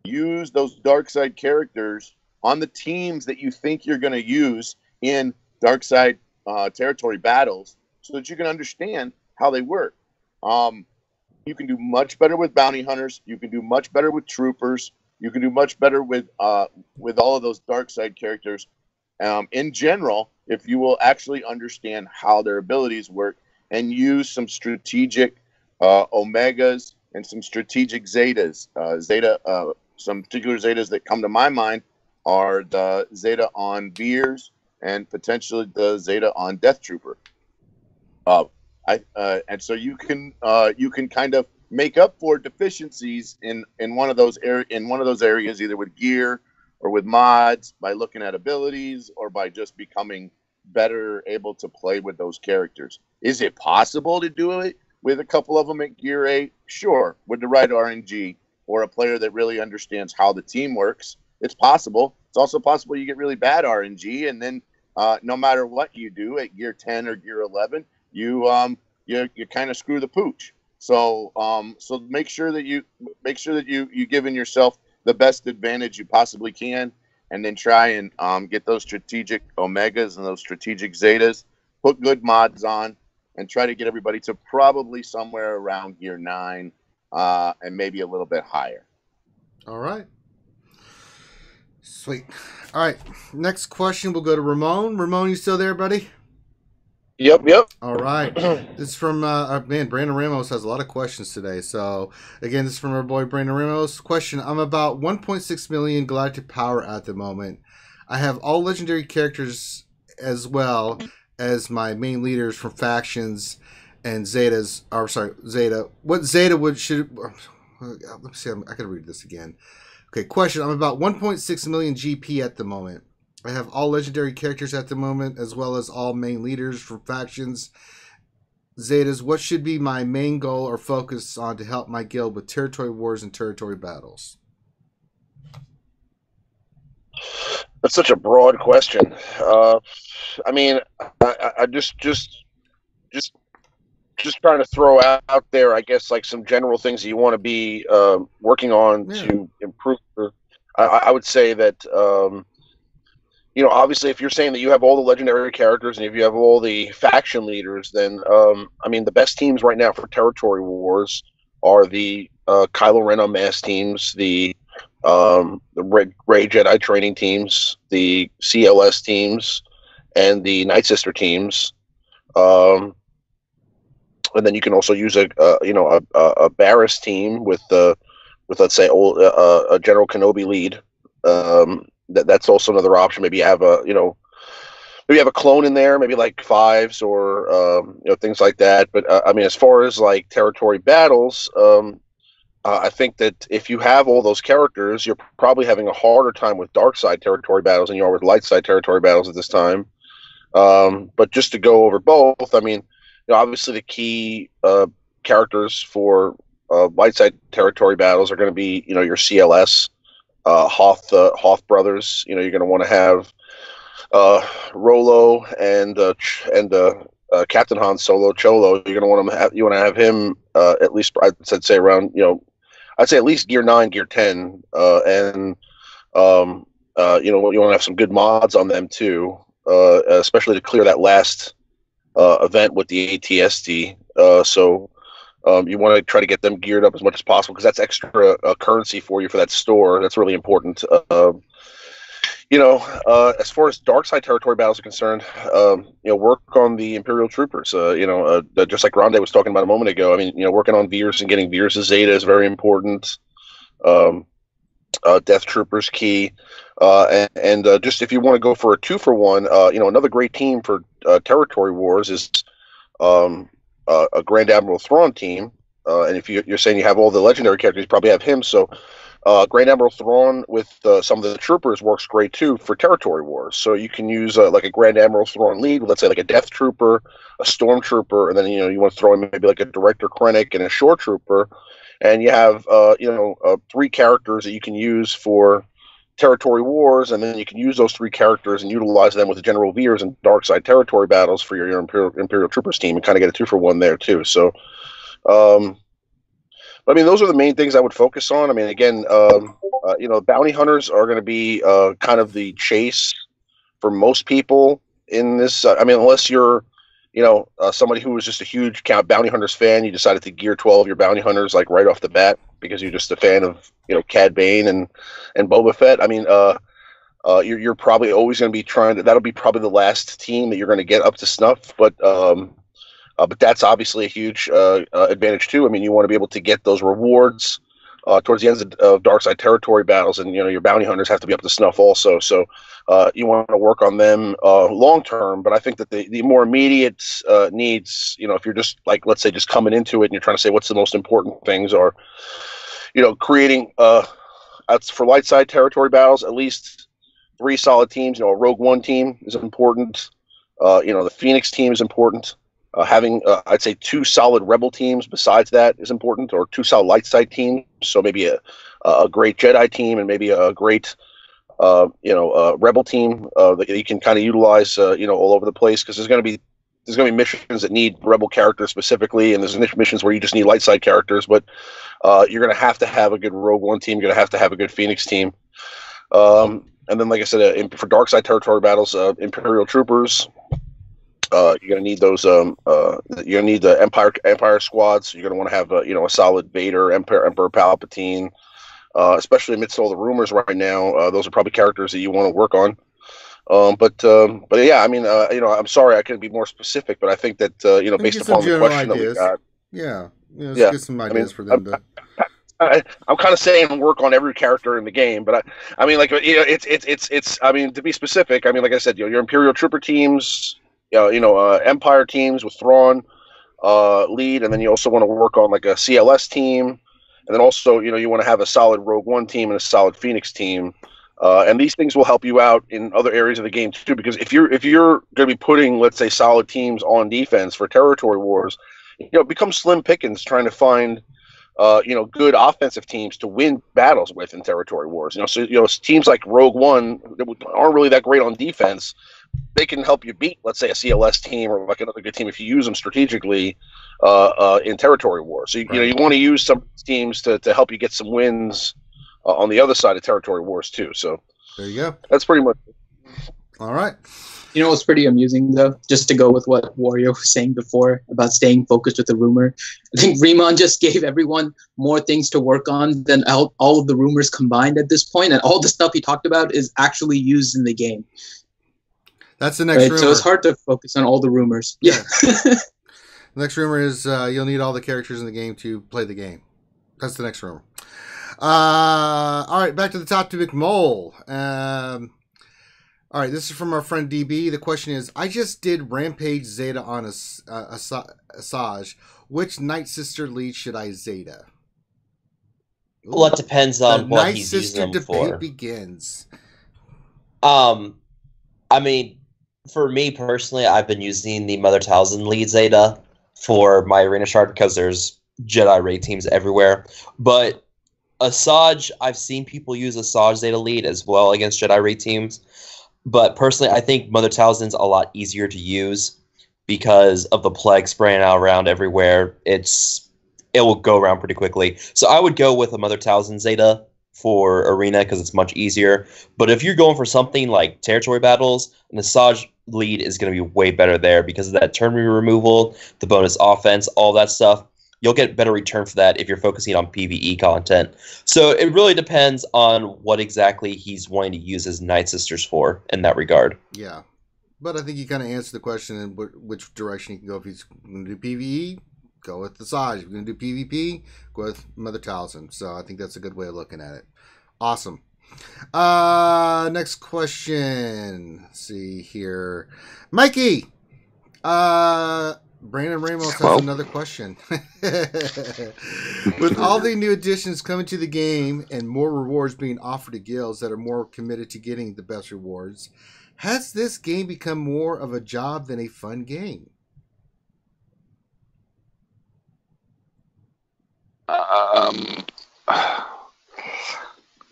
Use those dark side characters on the teams that you think you're going to use in dark side territory battles, so that you can understand how they work. You can do much better with bounty hunters. You can do much better with troopers. You can do much better with all of those dark side characters. In general, if you will actually understand how their abilities work and use some strategic omegas and some strategic Zetas. Some particular Zetas that come to my mind are the Zeta on Veers and potentially the Zeta on Death Trooper. And so you can kind of make up for deficiencies in one of those areas, either with gear or with mods, by looking at abilities or by just becoming better able to play with those characters. Is it possible to do it with a couple of them at Gear 8? Sure, with the right RNG or a player that really understands how the team works. It's possible. It's also possible you get really bad RNG, and then no matter what you do at Gear 10 or Gear 11, you kind of screw the pooch. So make sure that you giving yourself the best advantage you possibly can, and then try and get those strategic Omegas and those strategic Zetas, put good mods on, and try to get everybody to probably somewhere around Gear 9 and maybe a little bit higher. All right. Sweet. All right. Next question, we'll go to Ramon. Ramon, you still there, buddy? Yep. All right. This is from, Brandon Ramos has a lot of questions today. So, again, this is from our boy Brandon Ramos. Question, I'm about 1.6 million galactic power at the moment. I have all legendary characters as well as my main leaders from factions and Zetas. Zeta. What Zeta should... Let me see, I gotta read this again. Okay, question, I'm about 1.6 million GP at the moment. I have all legendary characters at the moment, as well as all main leaders from factions. Zetas, what should be my main goal or focus on to help my guild with territory wars and territory battles? That's such a broad question. I mean, I just trying to throw out there, I guess, like some general things that you want to be working on to improve. I would say that, obviously, if you're saying that you have all the legendary characters and if you have all the faction leaders, then, I mean, the best teams right now for territory wars are the Kylo Ren Unmasked teams, the Rey Jedi training teams, the CLS teams, and the Night Sister teams. And then you can also use a Barriss team with let's say a General Kenobi lead. That's also another option. Maybe you have maybe have a clone in there, maybe like fives or things like that. But I mean, as far as like territory battles, I think that if you have all those characters, you're probably having a harder time with dark side territory battles than you are with light side territory battles at this time. But just to go over both, I mean, obviously the key characters for light side territory battles are going to be, your CLS, Hoth brothers. You're going to want to have Rolo and Captain Han Solo Cholo. You're going to have him at least, I'd say around, I'd say at least Gear 9, Gear 10, and you want to have some good mods on them too, especially to clear that last event with the ATSD. So you want to try to get them geared up as much as possible, because that's extra currency for you for that store. That's really important. As far as dark side territory battles are concerned, work on the Imperial Troopers. Just like Rondé was talking about a moment ago. I mean, working on Veers and getting Veers' Zeta is very important. Death Troopers key. And just if you want to go for a 2-for-1, another great team for territory wars is a Grand Admiral Thrawn team. And if you're saying you have all the legendary characters, you probably have him. So Grand Admiral Thrawn with some of the troopers works great too for territory wars. So you can use like a Grand Admiral Thrawn lead, let's say like a Death Trooper, a Stormtrooper, and then you want to throw in maybe like a Director Krennic and a Shore Trooper, and you have 3 characters that you can use for territory wars, and then you can use those 3 characters and utilize them with the General Veers and dark side territory battles for your Imperial Troopers team, and kind of get a 2-for-1 there too. So I mean, those are the main things I would focus on. I mean, again, bounty hunters are going to be kind of the chase for most people in this. I mean, unless you're, somebody who was just a huge bounty hunters fan, you decided to gear 12 your bounty hunters like right off the bat because you're just a fan of, Cad Bane and Boba Fett. I mean, you're probably always going to be that'll be probably the last team that you're going to get up to snuff. But But that's obviously a huge advantage too. I mean, you want to be able to get those rewards towards the end of dark side territory battles, and your bounty hunters have to be up to snuff also. So you want to work on them long term. But I think that the more immediate needs, if you're just like, let's say, just coming into it and you're trying to say what's the most important things, are creating for light side territory battles at least 3 solid teams. A Rogue One team is important. The Phoenix team is important. Having, I'd say, 2 solid Rebel teams besides that is important, or 2 solid light side teams. So maybe a great Jedi team and maybe a great, Rebel team that you can kind of utilize, all over the place, because there's going to be missions that need Rebel characters specifically, and there's missions where you just need light side characters. But you're going to have a good Rogue One team. You're going to have a good Phoenix team. And then, like I said, for dark side territory battles, Imperial troopers. You're going to need those. You're going to need the Empire squads. You're going to want to have a solid Vader, Emperor Palpatine, especially amidst all the rumors right now. Those are probably characters that you want to work on. But yeah, I mean, I'm sorry I couldn't be more specific, but I think that based upon the question ideas. that we got, Get some ideas for them to. I'm kind of saying work on every character in the game, but I mean, like, it's. I mean, to be specific, I mean, like I said, your Imperial trooper teams. Empire teams with Thrawn lead, and then you also want to work on like a CLS team, and then also you want to have a solid Rogue One team and a solid Phoenix team, and these things will help you out in other areas of the game too. Because if you're going to be putting, let's say, solid teams on defense for territory wars, it becomes slim pickings trying to find good offensive teams to win battles with in territory wars. So teams like Rogue One that aren't really that great on defense, they can help you beat, let's say, a CLS team or like another good team if you use them strategically in territory wars. So you want to use some teams to help you get some wins on the other side of territory wars too. So there you go. That's pretty much it. All right. What's pretty amusing, though, just to go with what Wario was saying before about staying focused with the rumor, I think Riemann just gave everyone more things to work on than all of the rumors combined at this point, and all the stuff he talked about is actually used in the game. That's the next rumor. So it's hard to focus on all the rumors. Yeah. The next rumor is you'll need all the characters in the game to play the game. That's the next rumor. All right, back to the top to McMole. All right, this is from our friend DB. The question is, I just did Rampage Zeta on Asajj. Which Night Sister lead should I Zeta? Ooh. Well, it depends on what Night he's Sister using them for. Begins. I mean, for me personally, I've been using the Mother Talzin lead Zeta for my Arena Shard because there's Jedi raid teams everywhere. But Asajj, I've seen people use Asajj Zeta lead as well against Jedi raid teams. But personally, I think Mother Talzin's a lot easier to use because of the plague spraying out around everywhere. It will go around pretty quickly. So I would go with a Mother Talzin Zeta for Arena because it's much easier. But if you're going for something like territory battles, an Asajj lead is going to be way better there because of that turn removal, the bonus offense, all that stuff. You'll get better return for that if you're focusing on PvE content. So it really depends on what exactly he's wanting to use his Night Sisters for in that regard. Yeah. But I think you kind of answered the question in which direction you can go. If he's going to do PvE, go with Asajj. If you're going to do PvP, go with Mother Talzin. So I think that's a good way of looking at it. Awesome. Next question. Let's see here. Mikey! Brandon Ramos has another question. With all the new additions coming to the game and more rewards being offered to guilds that are more committed to getting the best rewards, has this game become more of a job than a fun game?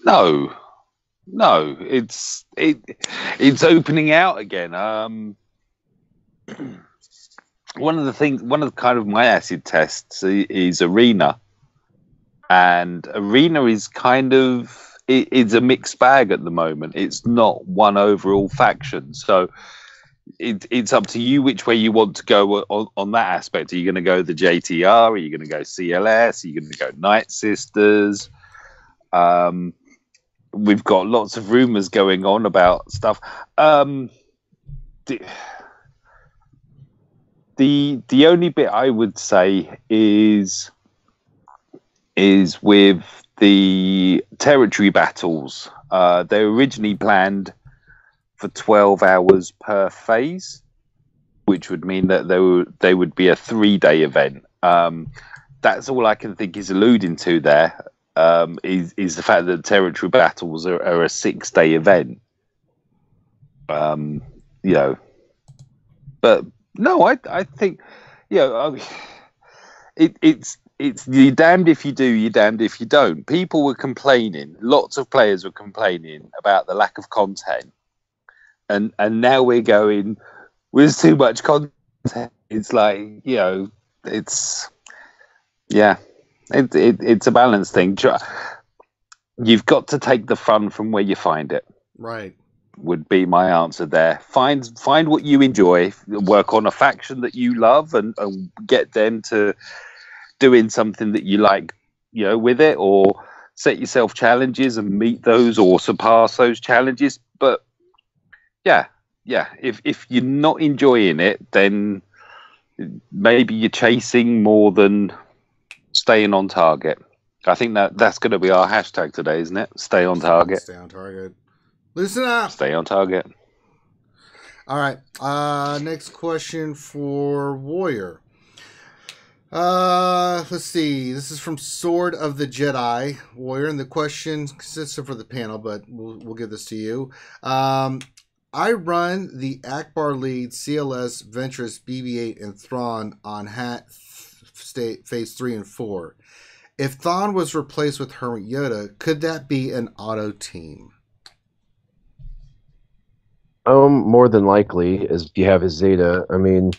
No, it's opening out again. One of the kind of my acid tests is Arena, and Arena is kind of it's a mixed bag at the moment. It's not one overall faction, so it's up to you which way you want to go on that aspect. Are you going to go the JTR? Are you going to go CLS? Are you going to go Night Sisters? We've got lots of rumors going on about stuff. the only bit I would say is with the territory battles. They were originally planned for 12 hours per phase, which would mean that they would be a 3-day event. That's all I can think is alluding to there, is the fact that territory battles are a 6-day event. You know, but no, I think, you know, it's you're damned if you do, you're damned if you don't. People were complaining, lots of players were complaining about the lack of content, and now we're going, there's too much content. It's like, you know, it's it's a balance thing. You've got to take the fun from where you find it. Right. Would be my answer there. Find what you enjoy, work on a faction that you love, and get them to doing something that you like, you know, with it, or set yourself challenges and meet those or surpass those challenges. But yeah, if you're not enjoying it, then maybe you're chasing more than staying on target. I think that's going to be our hashtag today, isn't it? Stay on target. Stay on target. Listen up. Stay on target. All right. Next question for Warrior. Let's see. This is from Sword of the Jedi, Warrior, and the question consists for the panel, but we'll give this to you. I run the Akbar lead CLS Ventress BB-8 and Thrawn on Hat Phase 3 and 4. If Thrawn was replaced with Hermit Yoda, could that be an auto team? More than likely, as you have his Zeta. I mean,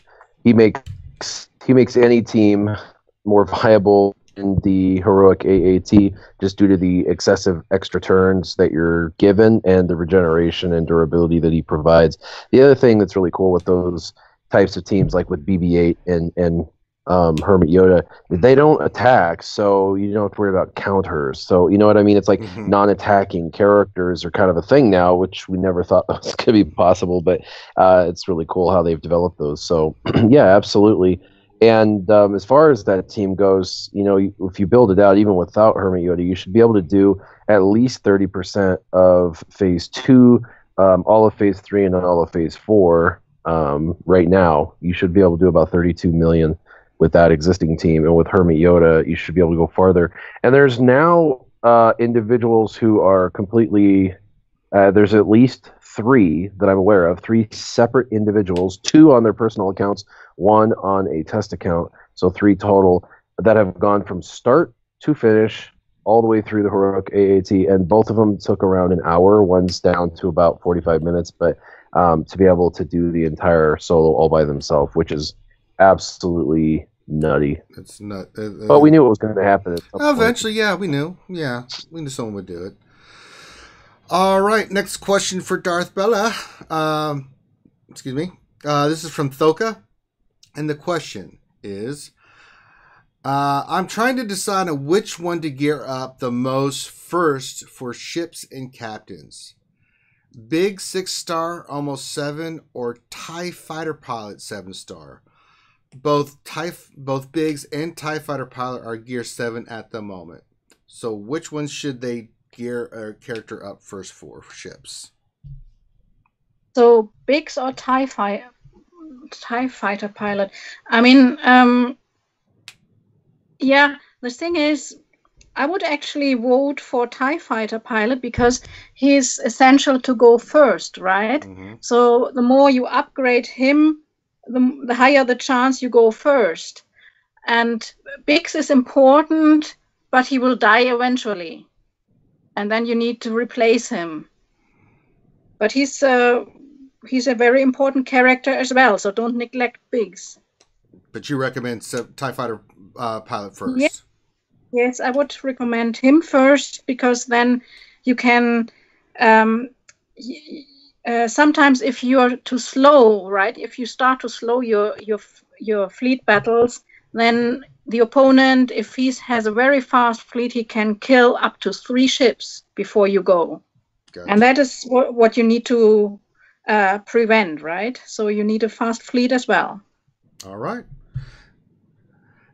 he makes any team more viable in the heroic AAT just due to the excessive extra turns that you're given and the regeneration and durability that he provides. The other thing that's really cool with those types of teams, like with BB-8 and Hermit Yoda, they don't attack, so you don't have to worry about counters. So you know what I mean? It's like non-attacking characters are kind of a thing now, which we never thought was going to be possible, but it's really cool how they've developed those. So yeah, absolutely. And as far as that team goes, you know, if you build it out, even without Hermit Yoda, you should be able to do at least 30% of Phase 2, all of Phase 3, and all of Phase 4. Right now, you should be able to do about 32 million with that existing team, and with Hermit Yoda, you should be able to go farther. And there's now individuals who are completely. There's at least 3 that I'm aware of, 3 separate individuals, 2 on their personal accounts, 1 on a test account, so 3 total, that have gone from start to finish all the way through the heroic AAT, and both of them took around an hour. One's down to about 45 minutes, but to be able to do the entire solo all by themselves, which is absolutely nutty. It's not. But we knew it was going to happen. Eventually, yeah, we knew. Yeah, we knew someone would do it. All right, next question for Darth Bella. Excuse me. This is from Thoka, and the question is, I'm trying to decide on which one to gear up the most first for ships and captains. Big 6-star, almost 7, or TIE fighter pilot 7-star. Both Biggs and TIE fighter pilot are gear 7 at the moment. So which one should they gear a character up first for ships? So Biggs or TIE fighter pilot. I mean, yeah, the thing is, I would actually vote for TIE fighter pilot because he's essential to go first, right? Mm-hmm. So the more you upgrade him, the higher the chance you go first. And Biggs is important, but he will die eventually. And then you need to replace him. But he's a very important character as well, so don't neglect Biggs. But you recommend TIE fighter pilot first? Yeah. Yes, I would recommend him first, because then you can... sometimes if you are too slow, right? If you start to slow your fleet battles, then the opponent, if he has a very fast fleet, he can kill up to 3 ships before you go. Gotcha. And that is what you need to prevent, right? So you need a fast fleet as well. All right.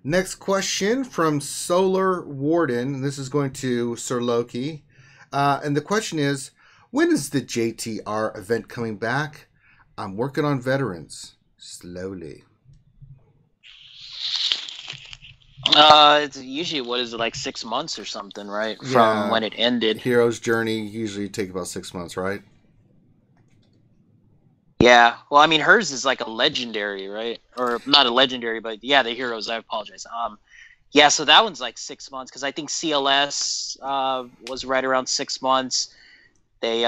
Next question from Solar Warden. This is going to Sir Loki. And the question is, when is the JTR event coming back? I'm working on veterans. Slowly. It's usually, what is it, like 6 months or something, right? Yeah. From when it ended. Hero's Journey usually take about 6 months, right? Yeah. Well, I mean, hers is like a legendary, right? Or not a legendary, but yeah, the heroes. I apologize. Yeah. So that one's like 6 months because I think CLS was right around 6 months. They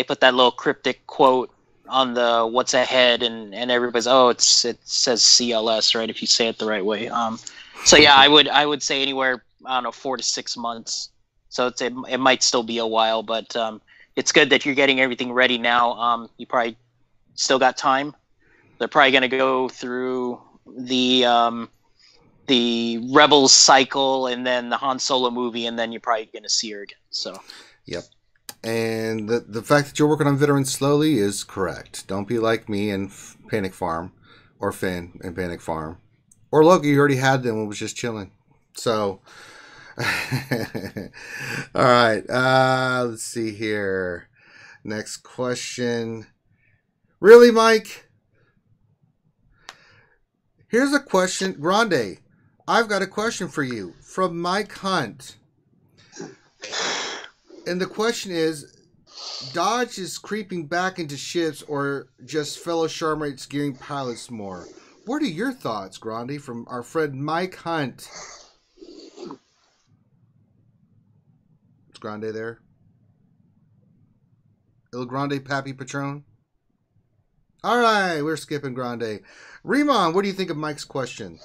put that little cryptic quote on the what's ahead, and everybody's it says CLS, right? If you say it the right way. So yeah, I would say anywhere, I don't know, 4 to 6 months. So it might still be a while, but it's good that you're getting everything ready now. You probably still got time. They're probably going to go through the Rebels cycle and then the Han Solo movie, and then you're probably going to see her again. So. Yep. And the fact that you're working on veterans slowly is correct. Don't be like me and Panic Farm, or Finn and Panic Farm, or Loki. You already had them and was just chilling. So, all right. Let's see here. Next question. Really, Mike? Here's a question. Grande, I've got a question for you from Mike Hunt. And the question is, Dodge is creeping back into ships or just fellow Sharmates gearing pilots more? What are your thoughts, Grande, from our friend Mike Hunt? Is Grande there? Il Grande Pappy Patron? All right, we're skipping Grande. Riemann, what do you think of Mike's question?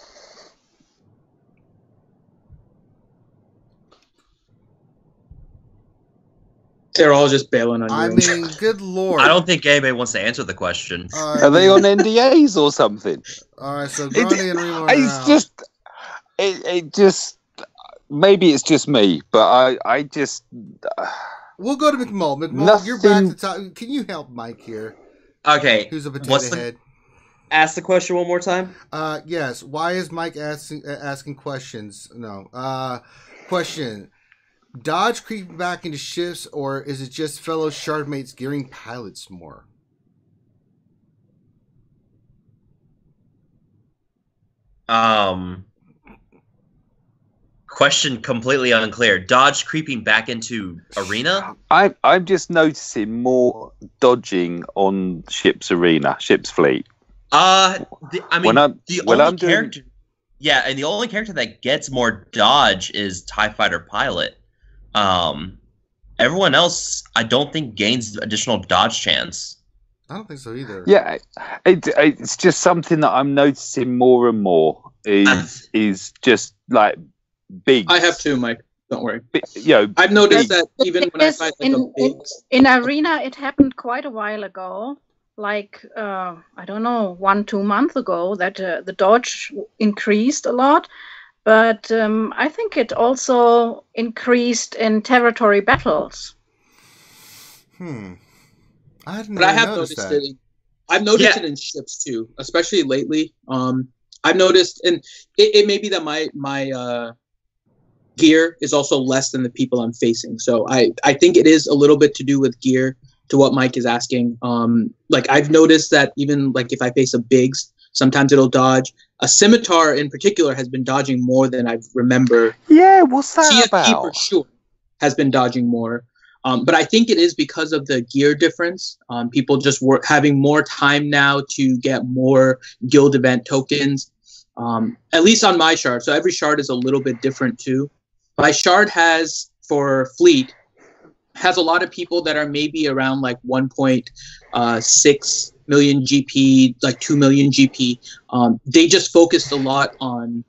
They're all just bailing on you. I mean, good lord. I don't think anybody wants to answer the question. Are they on NDAs or something? All right, so Grande and Riemann are It's out. just, it just, maybe it's just me, but I just... We'll go to McMull. McMull, you're back to top. Can you help Mike here? Okay. Who's a potato head? Ask the question one more time. Yes. Why is Mike asking questions? No. Question. Dodge creeping back into ships, or is it just fellow shardmates gearing pilots more? Question completely unclear. Dodge creeping back into arena? I'm just noticing more dodging on ship's fleet. I mean, the only character. Doing... Yeah, and the only character that gets more dodge is TIE Fighter Pilot. Everyone else, I don't think gains additional dodge chance. I don't think so either. Yeah, it's just something that I'm noticing more and more. Is just like big. I have too, Mike. Don't worry. I've noticed that even when I fight like in arena, it happened quite a while ago. Like I don't know, 1-2 months ago, that the dodge increased a lot. But I think it also increased in territory battles. I hadn't but I have noticed noticed that. it. I've noticed it in ships too, especially lately. I've noticed, and it may be that my gear is also less than the people I'm facing. So I think it is a little bit to do with gear, to what Mike is asking. Like I've noticed that even like if I face a Biggs, sometimes it'll dodge. A Scimitar in particular has been dodging more than I remember. Yeah, what's that CFP about? for sure has been dodging more. But I think it is because of the gear difference. People just having more time now to get more guild event tokens, at least on my shard. So every shard is a little bit different too. My shard has, for fleet, has a lot of people that are maybe around like 1.6 million GP, like 2 million GP. They just focused a lot on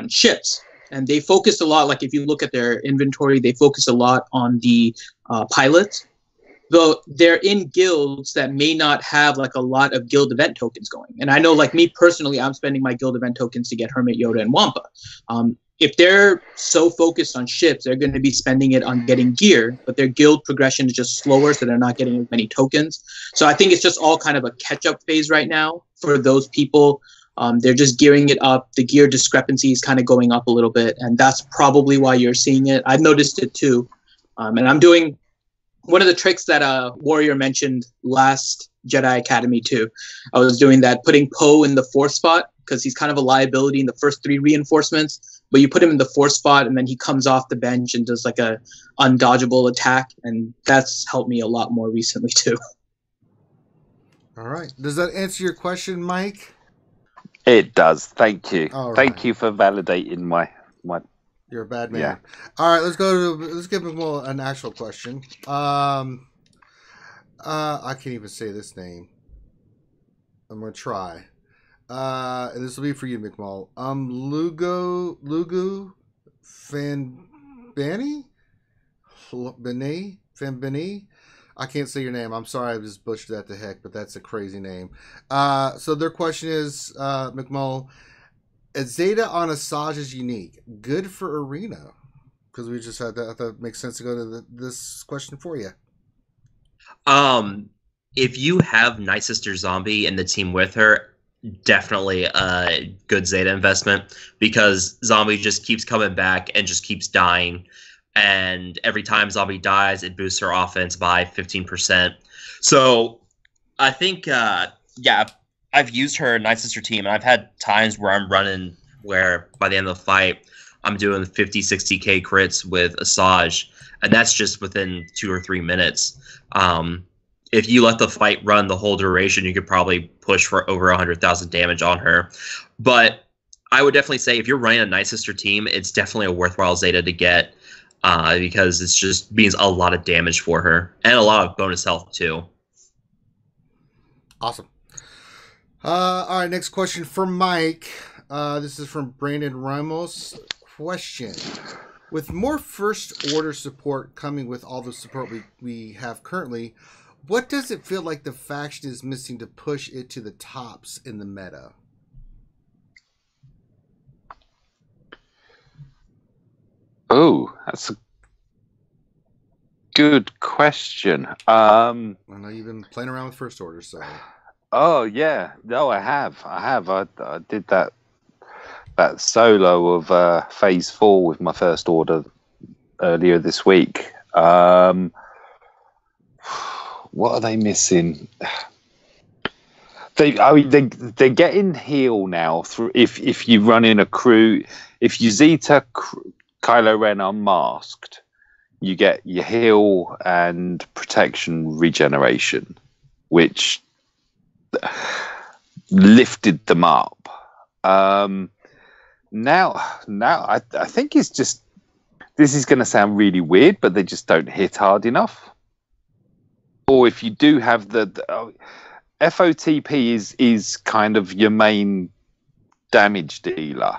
ships. And they focused a lot, like if you look at their inventory, they focus a lot on the pilots. Though they're in guilds that may not have like a lot of guild event tokens going. And I know like me personally, I'm spending my guild event tokens to get Hermit, Yoda, and Wampa. If they're so focused on ships, they're going to be spending it on getting gear, but their guild progression is just slower, so they're not getting as many tokens. So I think it's just all kind of a catch-up phase right now for those people They're just gearing it up. The gear discrepancy is kind of going up a little bit, and that's probably why you're seeing it. I've noticed it too. And I'm doing one of the tricks that Warrior mentioned last Jedi Academy too. I was doing that, putting Poe in the 4th spot, because he's kind of a liability in the first 3 reinforcements. But you put him in the 4th spot, and then he comes off the bench and does like a undodgeable attack, and that's helped me a lot more recently too. All right. Does that answer your question, Mike? It does. Thank you. All Thank right. you for validating my. You're a bad man. Yeah. All right, let's give him an actual question. I can't even say this name. I'm gonna try. And this will be for you, McMull. Lugu Fanbani. I can't say your name. I'm sorry, I just butchered that to heck, but that's a crazy name. So their question is, McMull, Zeta on Asajj is unique. Good for Arena. Because we just had that. I thought it makes sense to go to this question for you. If you have Night Sister Zombie and the team with her, definitely a good Zeta investment, because Zombie just keeps coming back and just keeps dying. And every time Zombie dies, it boosts her offense by 15%. So I think, I've used her Night Sister team, and I've had times where I'm running where by the end of the fight, I'm doing 50, 60K crits with Asajj, and that's just within 2 or 3 minutes. If you let the fight run the whole duration, you could probably push for over 100,000 damage on her. But I would definitely say if you're running a Night Sister team, it's definitely a worthwhile Zeta to get, because it's just means a lot of damage for her and a lot of bonus health too. Awesome. All right, next question for Mike. This is from Brandon Ramos. Question: with more first order support coming with all the support we have currently, what does it feel like the faction is missing to push it to the tops in the meta? Oh, that's a good question. I know you've been playing around with first order, so. Oh yeah, no, I have. I did that solo of Phase 4 with my first order earlier this week. What are they missing? They're getting heal now through if you run in a crew. If you Zeta Kylo Ren unmasked, you get your heal and protection regeneration, which lifted them up. Now I think it's just, this is going to sound really weird, but they just don't hit hard enough. Or if you do have the FOTP is kind of your main damage dealer,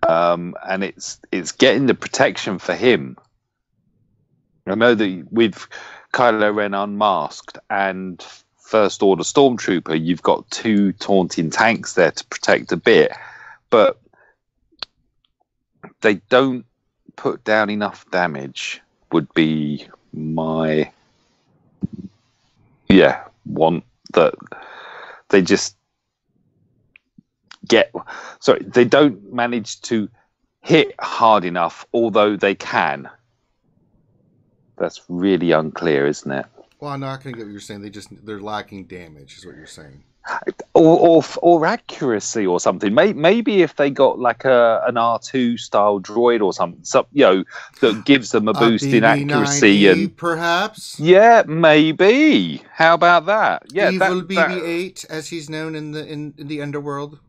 and it's getting the protection for him. I know that with Kylo Ren unmasked and First Order Stormtrooper, you've got 2 taunting tanks there to protect a bit, but they don't put down enough damage, would be my want. That they just they don't manage to hit hard enough, although they can. That's really unclear, isn't it? Well, I'm not going to get what you're saying. They're lacking damage, is what you're saying. Or accuracy or something. Maybe if they got like an R2 style droid or something, that gives them a boost in accuracy and perhaps. Yeah, maybe. How about that? Yeah, Evil BB-8, as he's known in the underworld.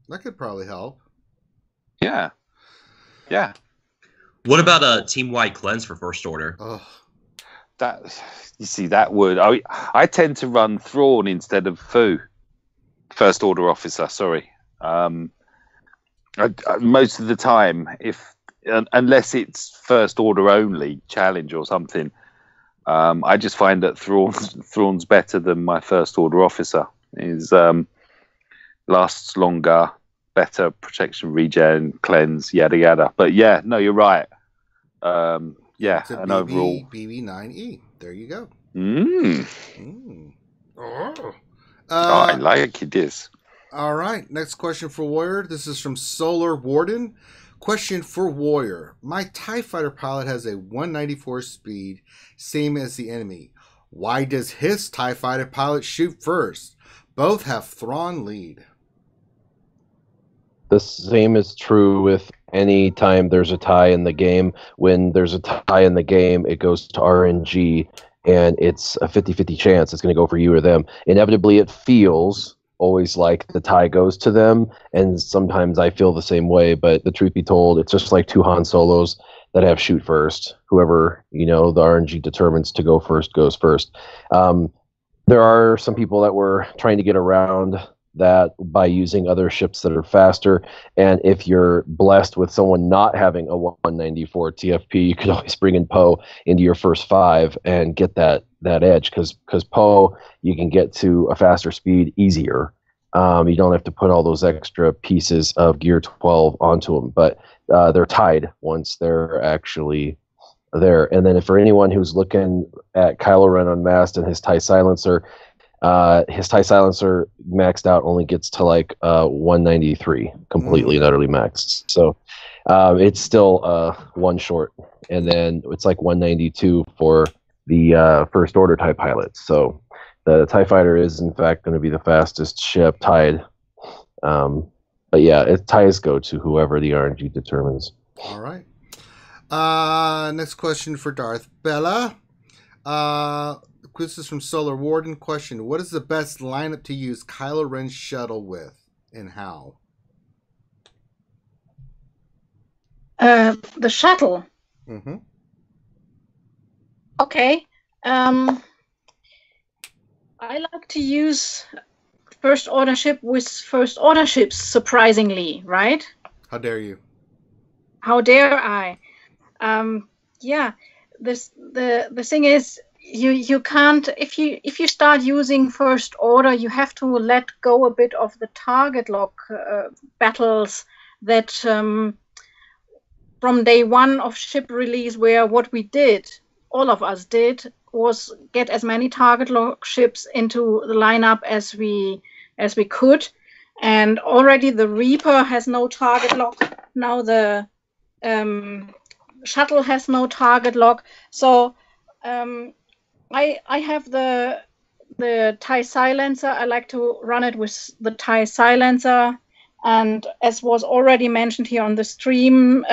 That could probably help. Yeah. Yeah. What about a team-wide cleanse for First Order? Oh. That would. I tend to run Thrawn instead of Fu. First Order officer, sorry. Most of the time, unless it's First Order only, challenge or something, I just find that Thrawn's better than my First Order officer. Is lasts longer, better protection, regen, cleanse, yada yada. But yeah, no, you're right. Overall BB9E. There you go. Oh. I like this. All right. Next question for Warrior. This is from Solar Warden. Question for Warrior. My TIE fighter pilot has a 194 speed, same as the enemy. Why does his TIE fighter pilot shoot first? Both have Thrawn lead. The same is true with any time there's a tie in the game. When there's a tie in the game, it goes to RNG, and it's a 50-50 chance it's going to go for you or them. Inevitably, it feels always like the tie goes to them, and sometimes I feel the same way, but the truth be told, it's just like two Han Solos that have shoot first. Whoever, the RNG determines to go first goes first. There are some people that were trying to get around that by using other ships that are faster, and if you're blessed with someone not having a 194 TFP, you could always bring in Poe into your first 5 and get that edge, because Poe, you can get to a faster speed easier. You don't have to put all those extra pieces of Gear 12 onto them, but they're tied once they're actually there. And then for anyone who's looking at Kylo Ren Unmasked and his TIE Silencer maxed out only gets to like 193, completely and utterly maxed. So it's still one short, and then it's like 192 for the First Order TIE pilots. So the TIE fighter is in fact going to be the fastest ship tied. But yeah, ties go to whoever the RNG determines. All right. Next question for Darth Bella. This is from Solar Warden. Question: what is the best lineup to use Kylo Ren's shuttle with, and how? The shuttle. Mm-hmm. Okay. I like to use First Order ship with First Order ships, surprisingly, right? How dare you? How dare I? Yeah. The thing is, you can't, if you start using First Order, you have to let go a bit of the target lock battles that from day one of ship release, where what we did, all of us did, was get as many target lock ships into the lineup as we could, and already the Reaper has no target lock. Now the shuttle has no target lock. So I have the TIE Silencer. I like to run it with the TIE Silencer, and as was already mentioned here on the stream,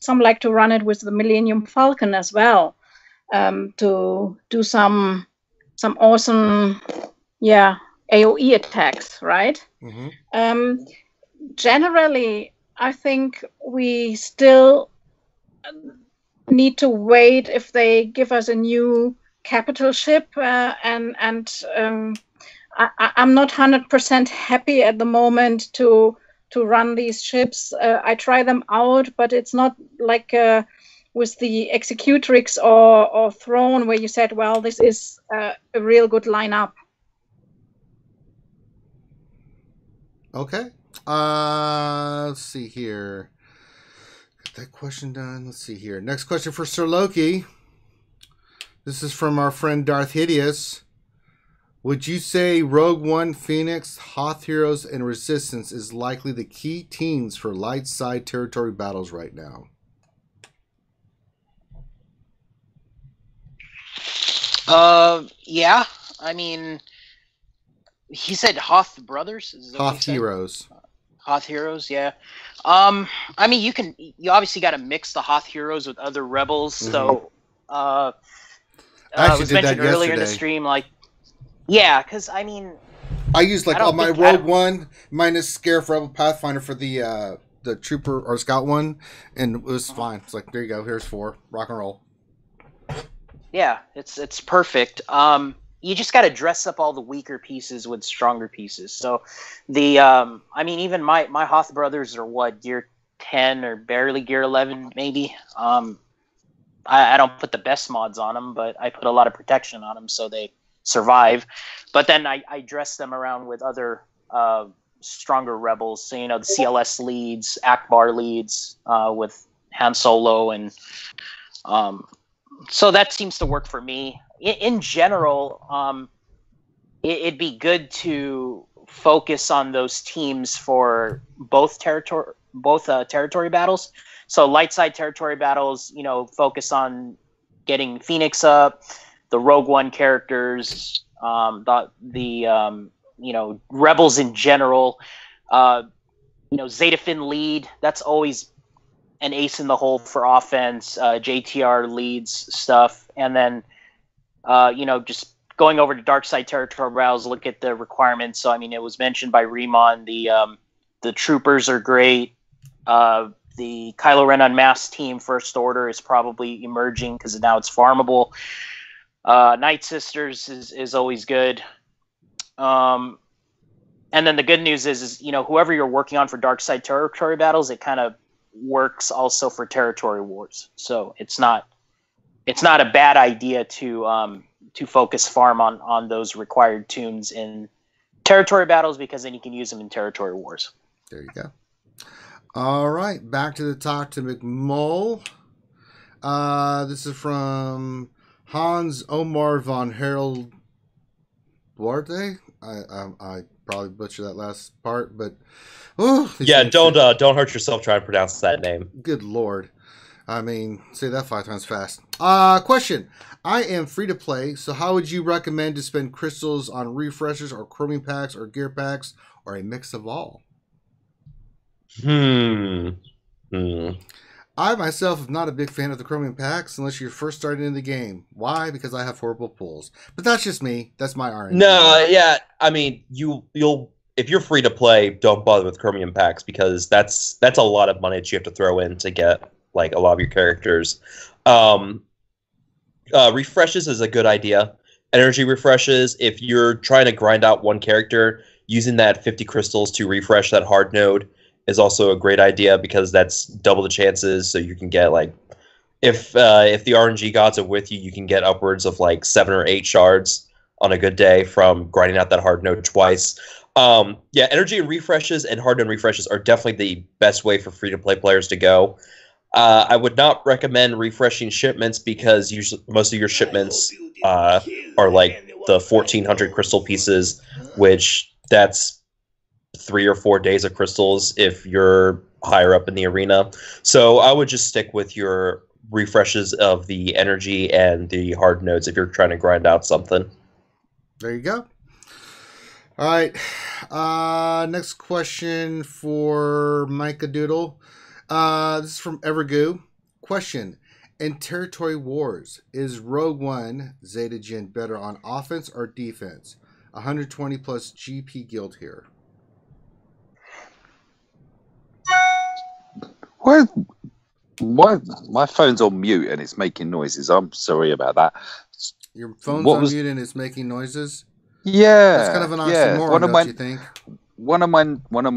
some like to run it with the Millennium Falcon as well, to do some awesome, AOE attacks, right? Mm-hmm. Generally, I think we still need to wait if they give us a new capital ship, and I'm not 100% happy at the moment to run these ships. I try them out, but it's not like with the Executrix or Throne, where you said, well, this is a real good lineup. Okay. Let's see here. Got that question done. Let's see here. Next question for Sir Loki. This is from our friend Darth Hideous. Would you say Rogue One, Phoenix, Hoth Heroes, and Resistance is likely the key teams for light side territory battles right now? Yeah. I mean, he said Hoth Brothers. Is that Hoth Heroes. Hoth Heroes, yeah. I mean, you obviously got to mix the Hoth Heroes with other rebels. Mm-hmm. So, I was mentioned earlier in the stream, like, yeah, because I mean, I used like my Rogue One minus Scarif Rebel Pathfinder for the Trooper or Scout one, and it was fine. It's like, there you go. Here's 4. Rock and roll. Yeah, it's perfect. You just got to dress up all the weaker pieces with stronger pieces. So I mean, even my Hoth brothers are what, gear 10 or barely gear 11 maybe. I don't put the best mods on them, but I put a lot of protection on them so they survive. But then I dress them around with other stronger rebels. So, the CLS leads, Akbar leads with Han Solo, and so that seems to work for me. In general, it'd be good to focus on those teams for both territory battles. So light side territory battles, focus on getting Phoenix up, the Rogue One characters, the rebels in general. Zeta Finn lead. That's always an ace in the hole for offense. JTR leads stuff, and then just going over to dark side territory battles, look at the requirements. So it was mentioned by Remon. The troopers are great. The Kylo Ren Unmasked team First Order is probably emerging because now it's farmable. Night Sisters is always good. And then the good news is whoever you're working on for dark side territory battles, it kind of works also for territory wars. So it's not a bad idea to focus farm on those required tunes in territory battles, because then you can use them in territory wars. There you go. All right, back to the talk to McMull. This is from Hans Omar von Harold Duarte. I probably butchered that last part, but don't hurt yourself trying to pronounce that name. Good Lord. Say that 5 times fast. Question. I am free to play, so how would you recommend to spend crystals on refreshers or chromium packs or gear packs or a mix of all? I myself am not a big fan of the chromium packs unless you're first starting in the game. Why? Because I have horrible pulls. But that's just me. That's my RNG. No, yeah. You'll if you're free to play, don't bother with chromium packs, because that's a lot of money that you have to throw in to get like a lot of your characters. Refreshes is a good idea. Energy refreshes, if you're trying to grind out one character, using that 50 crystals to refresh that hard node is also a great idea, because that's double the chances. So you can get if the RNG gods are with you, you can get upwards of 7 or 8 shards on a good day from grinding out that hard node twice. Energy and refreshes and hard node refreshes are definitely the best way for free to play players to go. I would not recommend refreshing shipments, because usually most of your shipments are the 1,400 crystal pieces, which that's 3 or 4 days of crystals if you're higher up in the arena. So I would just stick with your refreshes of the energy and the hard nodes if you're trying to grind out something. There you go. All right. Next question for Micah Doodle. This is from Evergoo. Question. In Territory Wars, is Rogue One Zeta Jin better on offense or defense? 120 plus GP guild here. What? My phone's on mute and it's making noises. I'm sorry about that. Your phone's on mute and it's making noises? Yeah. That's kind of an oxymoron, don't you think? One of my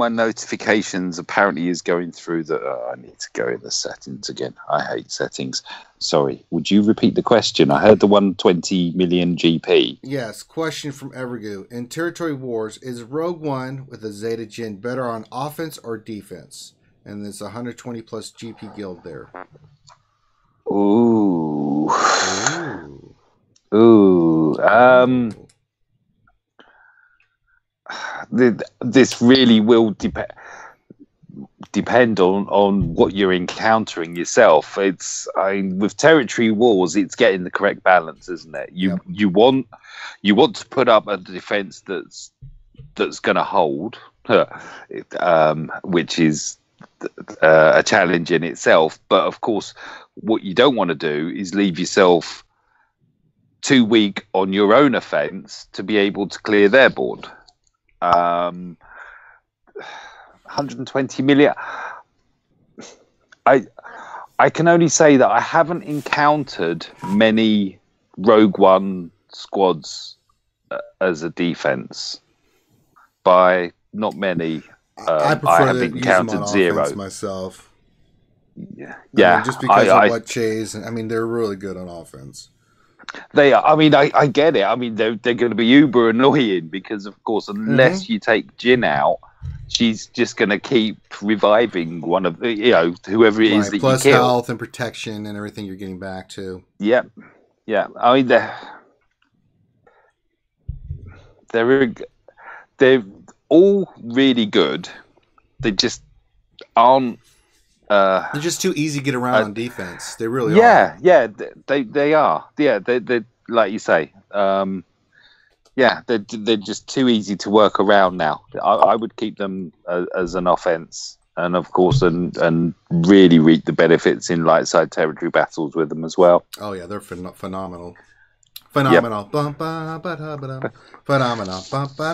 notifications apparently is going through the. I need to go in the settings again. I hate settings. Sorry. Would you repeat the question? I heard the 120 million GP. Yes. Question from Evergoo. In Territory Wars, is Rogue One with a Zeta Jin better on offense or defense? And there's 120 plus GP guild there. Ooh. This really will depend on what you're encountering yourself. With Territory Wars, it's getting the correct balance, isn't it? You want to put up a defense that's going to hold, which is a challenge in itself. But of course, what you don't want to do is leave yourself too weak on your own offense to be able to clear their board. 120 million. I can only say that I haven't encountered many Rogue One squads as a defense. By not many. I prefer to use them on offense myself. Yeah, just because of what Chase. They're really good on offense. They are. I get it. They're going to be uber annoying because, of course, unless you take Jin out, she's just going to keep reviving one of whoever it is that plus you kill. Health and protection and everything you're getting back to. Yep. Yeah. they're all really good. They just aren't. They're just too easy to get around on defense. They really are. Yeah, they are. Yeah, they like you say. Yeah, they're just too easy to work around now. I would keep them as an offense, and of course, and really reap the benefits in light side territory battles with them as well. Oh yeah, they're phenomenal. Phenomenal. Yep. Phenomenal.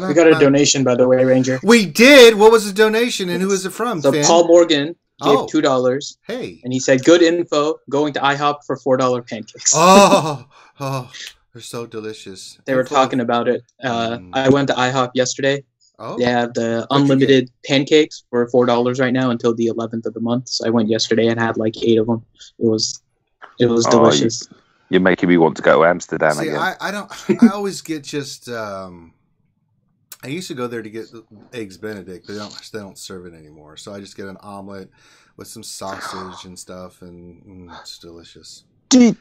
We got a donation, by the way, Ranger. We did. What was the donation, and who is it from? So Finn? Paul Morgan gave $2. Hey, and he said, "Good info. Going to IHOP for $4 pancakes." Oh, they're so delicious. They were talking about it. I went to IHOP yesterday. Oh, they have the unlimited pancakes for $4 right now until the 11th of the month. So I went yesterday and had like 8 of them. It was delicious. You're making me want to go to Amsterdam again. I always get just. I used to go there to get the eggs Benedict. They don't serve it anymore, so I just get an omelet with some sausage and stuff, and it's delicious. Do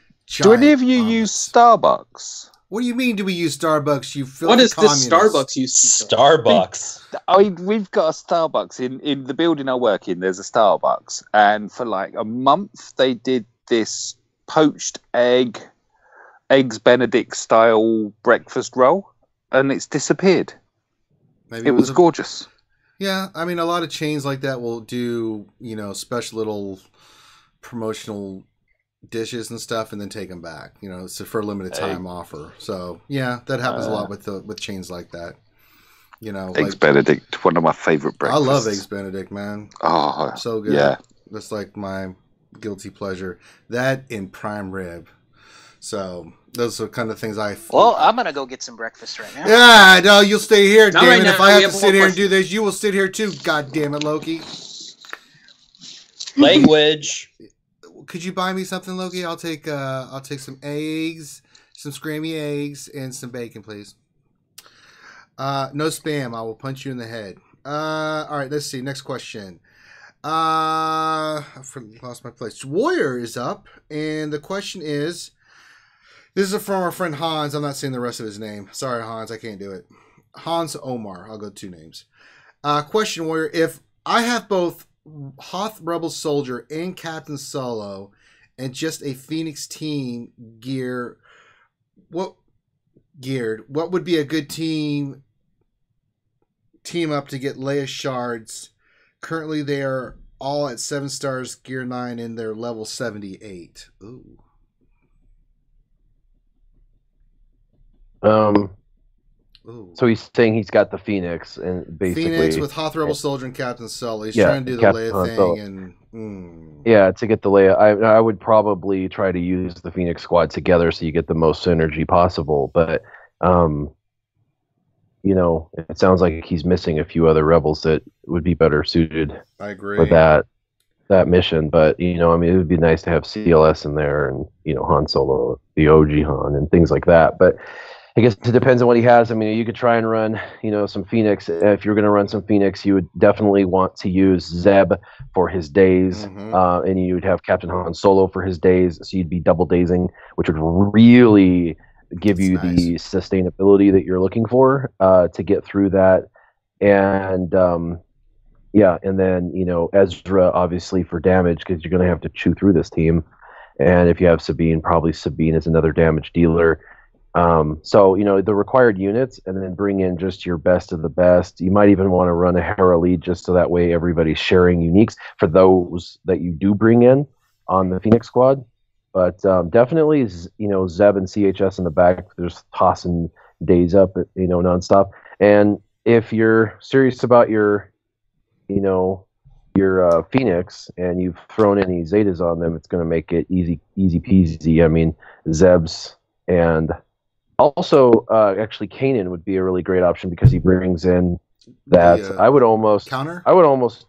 any of you use Starbucks? What do you mean? Do we use Starbucks? You filthy What is communist? this Starbucks you see? Starbucks. I mean, we've got a Starbucks in the building I work in. There's a Starbucks, and for like a month they did this poached eggs Benedict style breakfast roll, and it's disappeared. Maybe it was gorgeous. Yeah, I mean, a lot of chains like that will do, special little promotional dishes and stuff, and then take them back. It's for a limited time offer. So yeah, that happens a lot with chains like that. Eggs Benedict, one of my favorite breakfasts. I love eggs Benedict, man. Oh, so good. Yeah, that's like my guilty pleasure. That in prime rib. So those are kind of things Well, I'm gonna go get some breakfast right now. Yeah, no, you'll stay here, Not damn right it. now. If I We have to have sit one here and question. do this, you will sit here too. God damn it, Loki. Language. Could you buy me something, Loki? I'll take some eggs, some scrammy eggs, and some bacon, please. No spam. I will punch you in the head. All right, let's see. Next question. I lost my place. Warrior is up, and the question is, this is from our friend Hans. I'm not saying the rest of his name. Sorry, Hans, I can't do it. Hans Omar. I'll go 2 names. Question, Warrior. If I have both Hoth Rebel Soldier and Captain Solo, and just a Phoenix team what would be a good team up to get Leia shards? Currently, they are all at 7 stars, gear 9, and they're level 78. Ooh. So he's saying he's got the Phoenix, and basically Phoenix with Hoth Rebel Soldier and Captain Solo. He's trying to do the Leia thing, yeah, to get the Leia, I would probably try to use the Phoenix squad together so you get the most synergy possible. But it sounds like he's missing a few other rebels that would be better suited. I agree. For that mission. But it would be nice to have CLS in there, and Han Solo, the OG Han, and things like that. But I guess it depends on what he has. I mean, you could try and run, some Phoenix. If you're going to run some Phoenix, you would definitely want to use Zeb for his days, and you would have Captain Han Solo for his days. So you'd be double dazing, which would really give you the sustainability that you're looking for to get through that. And and then Ezra obviously for damage, because you're going to have to chew through this team. And if you have Sabine, probably Sabine is another damage dealer. So the required units, and then bring in just your best of the best. You might even want to run a Hera lead just so that way everybody's sharing uniques for those that you do bring in on the Phoenix squad. But definitely, Zeb and CHS in the back, there's tossing days up, nonstop. And if you're serious about your Phoenix and you've thrown any Zetas on them, it's going to make it easy peasy. I mean, Zeb's and also actually Kanan would be a really great option because he brings in that. I would almost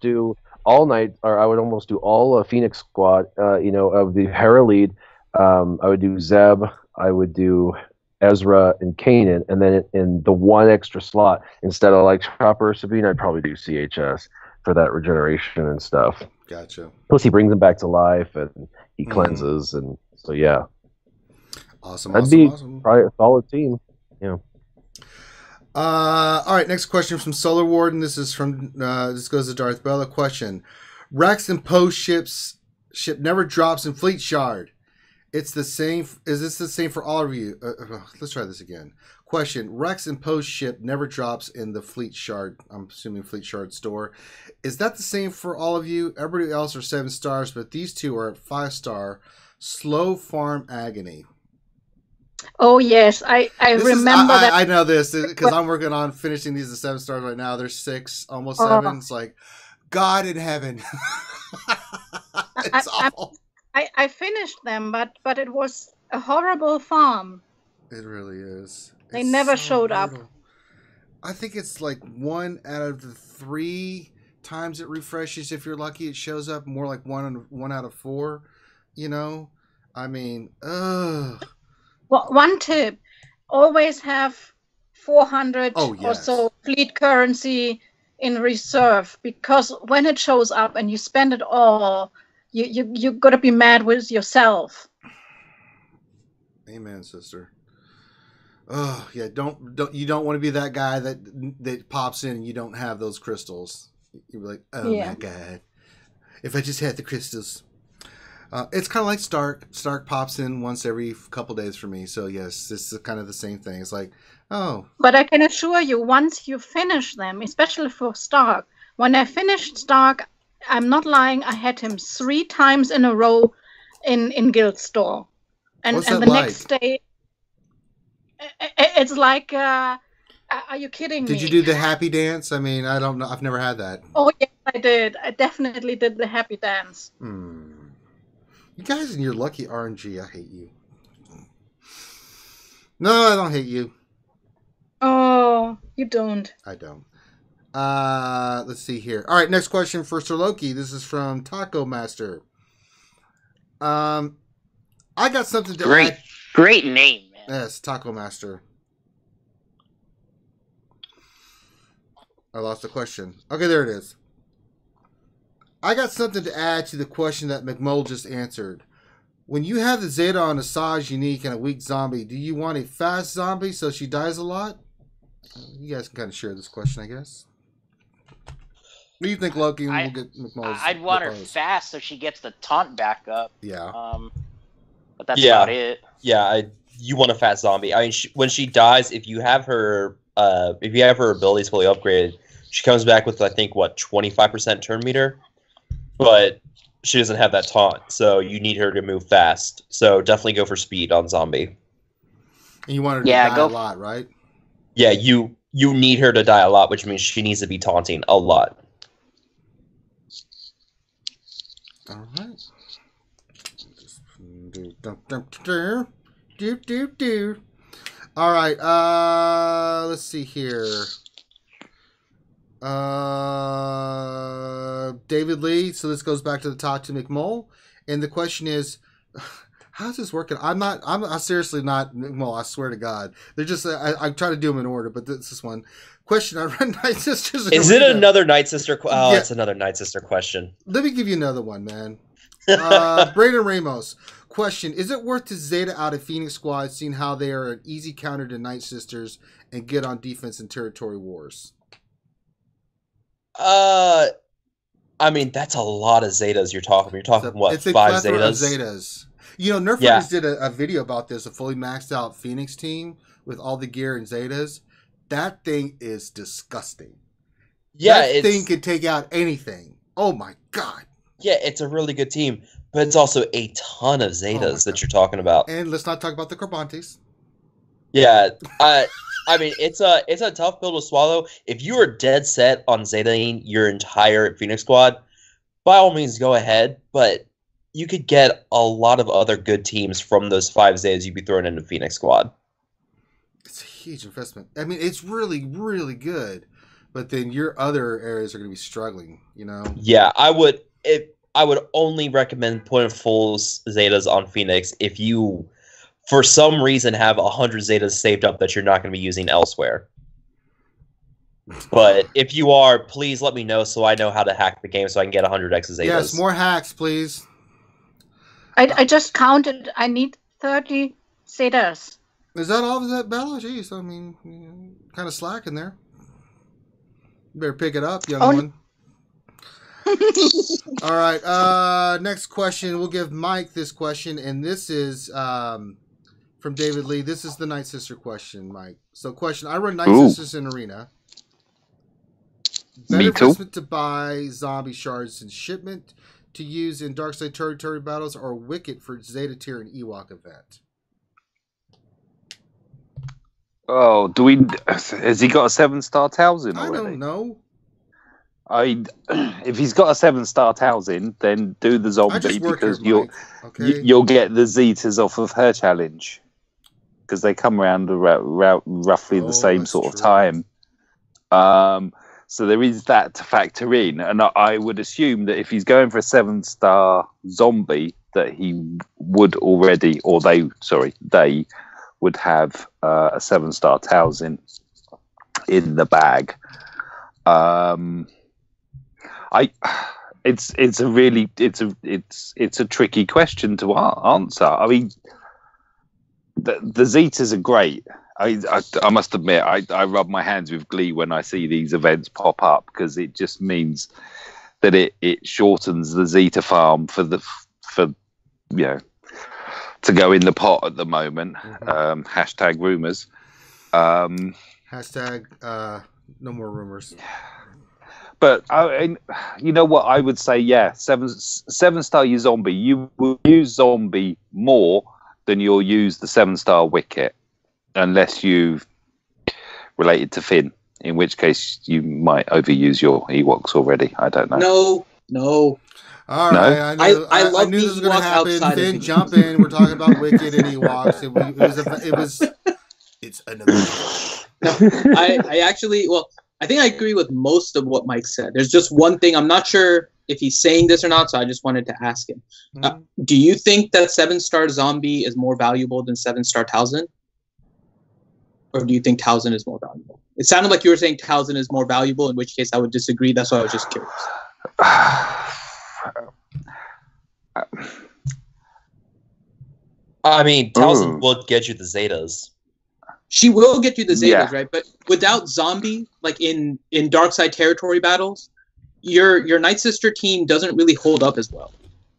do all night, or I would almost do all Phoenix squad, of the Hera lead. I would do Zeb, I would do Ezra and Kanan, and then in the one extra slot, instead of like Chopper or Sabine, I'd probably do CHS for that regeneration and stuff. Gotcha. Plus he brings them back to life, and he cleanses, and so yeah. Awesome. That'd be probably a solid team. Yeah. All right, next question from Solar Warden. This is from this goes to Darth Bella. Question: Rex and Poe ship never drops in Fleet Shard. It's the same. Is this the same for all of you? Let's try this again. Question: Rex and Poe's ship never drops in the Fleet Shard. I'm assuming Fleet Shard store. Is that the same for all of you? Everybody else are 7 stars, but these two are at 5-star. Slow Farm Agony. Oh yes, I remember that. I know this because I'm working on finishing these at 7 stars right now. There's 6, almost 7. It's like God in heaven. It's awful. I finished them, but it was a horrible farm. It really is. They never showed up. I think it's like 1 out of the 3 times it refreshes. If you're lucky, it shows up. More like 1 out of 4. You know, I mean, ugh. Well, one tip: always have 400 or so fleet currency in reserve, because when it shows up and you spend it all, you gotta be mad with yourself. Amen, sister. Oh yeah, you don't want to be that guy that pops in and you don't have those crystals. You're like, oh my god, if I just had the crystals. It's kind of like Stark. Stark pops in once every couple days for me. So yes, this is kind of the same thing. It's like, oh. But I can assure you, once you finish them, especially for Stark, when I finished Stark, I'm not lying, I had him 3 times in a row in Guild Store. And the next day, it's like, are you kidding me? Did you do the happy dance? I mean, I don't know. I've never had that. Oh, yes, I did. I definitely did the happy dance. You guys and your lucky RNG, I hate you. No, I don't hate you. Oh, you don't. I don't. Let's see here. All right, next question for Sir Loki. This is from Taco Master. I got something to add. Great name, man. Yes, Taco Master. I lost the question. Okay, there it is. I got something to add to the question that McMull just answered. When you have the Zeta on Asajj unique and a weak zombie, do you want a fast zombie so she dies a lot? You guys can kind of share this question, I guess. What do you think, Loki? We'll get McMull's I'd want her fast so she gets the taunt back up. Yeah. But that's about it. Yeah, you want a fast zombie. I mean, when she dies, if you have her abilities fully upgraded, she comes back with, I think, 25% turn meter? But she doesn't have that taunt, so you need her to move fast. So definitely go for speed on zombie. And you want her to die a lot, right? Yeah, you need her to die a lot, which means she needs to be taunting a lot. All right. All right. Let's see here. David Lee. So this goes back to the talk to McMull, and the question is, how's this working? I'm seriously not McMull. I swear to God, they're just. I try to do them in order, but this is one question. I read Night Sisters. Is it another Night Sister? Oh, yeah. It's another Night Sister question. Let me give you another one, man. Brayden Ramos. Question: is it worth to Zeta out of Phoenix Squad, seeing how they are an easy counter to Night Sisters and get on defense in territory wars? I mean, that's a lot of Zetas you're talking. You're talking, what, 5 Zetas? You know, Nerf Fighters did a video about this, a fully maxed out Phoenix team with all the gear and Zetas. That thing is disgusting. Yeah, that thing could take out anything. Oh my God. Yeah, it's a really good team, but it's also a ton of Zetas that you're talking about. And let's not talk about the Carbantes. Yeah, I mean, it's a tough pill to swallow. If you are dead set on Zetaing your entire Phoenix Squad, by all means go ahead, but you could get a lot of other good teams from those 5 Zetas you'd be throwing into Phoenix Squad. It's a huge investment. I mean, it's really, really good, but then your other areas are going to be struggling, you know? Yeah, I would only recommend putting full Zetas on Phoenix if you, for some reason, have 100 Zetas saved up that you're not going to be using elsewhere. But if you are, please let me know so I know how to hack the game so I can get 100 X Zetas. Yes, more hacks, please. I just counted. I need 30 Zetas. Is that all of that battle? Jeez, I mean, kind of slack in there. You better pick it up, young one. All right. Next question. We'll give Mike this question, and this is from David Lee. This is the Night Sister question, Mike. So, question: I run Night Sisters in Arena. Better investment to buy zombie shards in shipment to use in Darkside territory battles, or Wicket for Zeta tier and Ewok event? Oh, has he got a 7-star Towson already? I don't know. If he's got a 7-star Towson, then do the zombie because you'll get the Zetas off of her challenge because they come around roughly the same sort of time. So there is that to factor in, and I would assume that if he's going for a 7-star zombie, that he would already, or they would have a 7-star Towson in the bag. It's a tricky question to answer. I mean, the Zetas are great. I must admit, I rub my hands with glee when I see these events pop up because it just means that it shortens the Zeta farm for to go in the pot at the moment. Hashtag rumors. Hashtag no more rumors. But you know what I would say? Yeah, 7-star your zombie. You will use zombie more than you'll use the 7-star Wicket, unless you've related to Finn. In which case, you might overuse your Ewoks already. I don't know. No. All right, no? I knew this was going to happen. Finn, jump in. We're talking about Wicket and Ewoks. It's an event. I actually, I think I agree with most of what Mike said. There's just one thing. I'm not sure if he's saying this or not, so I just wanted to ask him. Do you think that 7-star zombie is more valuable than 7-star Towson? Or do you think Towson is more valuable? It sounded like you were saying Towson is more valuable, in which case I would disagree. That's why I was just curious. I mean, Towson will get you the Zetas. She will get you the Zetas, right? But without zombie, like in Darkside territory battles, your Night Sister team doesn't really hold up as well,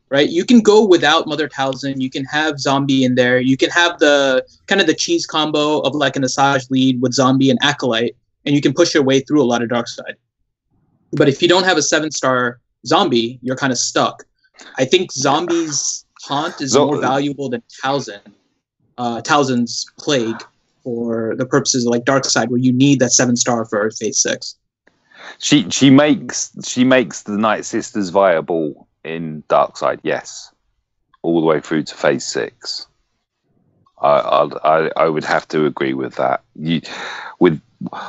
right? You can go without Mother Towson. You can have zombie in there. You can have the kind of the cheese combo of like an Asajj lead with zombie and acolyte, and you can push your way through a lot of Darkside. But if you don't have a 7-star zombie, you're kind of stuck. I think zombie's haunt is more valuable than Towson. Towson's plague. For the purposes of like Darkside, where you need that 7-star for phase 6. She makes the Night Sisters viable in Darkside, yes, all the way through to phase 6. I would have to agree with that.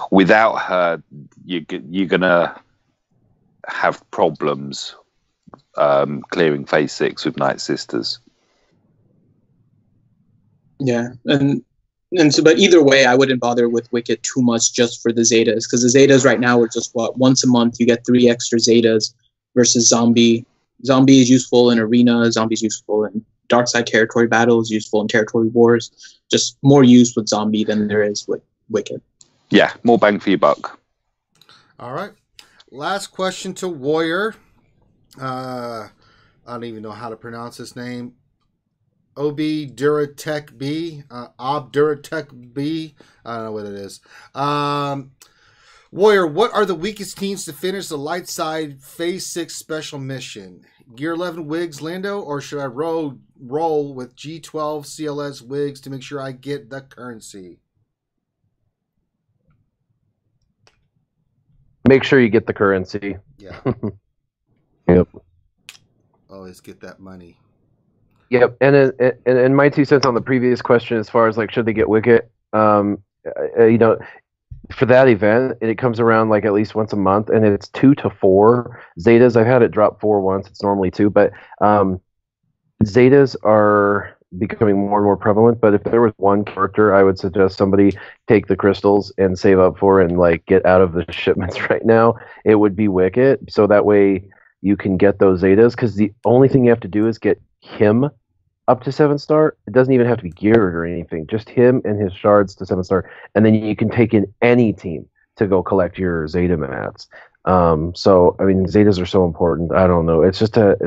Without her, you're gonna have problems clearing phase 6 with Night Sisters. Yeah, and so, but either way, I wouldn't bother with Wicket too much just for the Zetas, because the Zetas right now are just once a month you get 3 extra Zetas versus Zombie. Zombie is useful in Arena. Zombie is useful in Darkside territory battles. Useful in territory wars. Just more use with Zombie than there is with Wicket. Yeah, more bang for your buck. All right, last question to Warrior. I don't even know how to pronounce his name. Duratech B, Duratech B. I don't know what it is. Warrior, what are the weakest teams to finish the light side phase 6 special mission? Gear 11 Wigs Lando, or should I roll with G12 CLS Wigs to make sure I get the currency? Make sure you get the currency. Yeah. Yep. Always get that money. Yep, and my 2 cents on the previous question, as far as like should they get Wicket, for that event, it comes around like at least once a month, and it's 2 to 4 Zetas. I've had it drop 4 once. It's normally 2, but Zetas are becoming more and more prevalent. But if there was one character, I would suggest somebody take the crystals and save up for and like get out of the shipments right now. It would be Wicket, so that way you can get those Zetas, because the only thing you have to do is get him up to 7-star. It doesn't even have to be geared or anything. Just him and his shards to 7-star, and then you can take in any team to go collect your Zeta mats. So I mean, Zetas are so important. I don't know. It's just a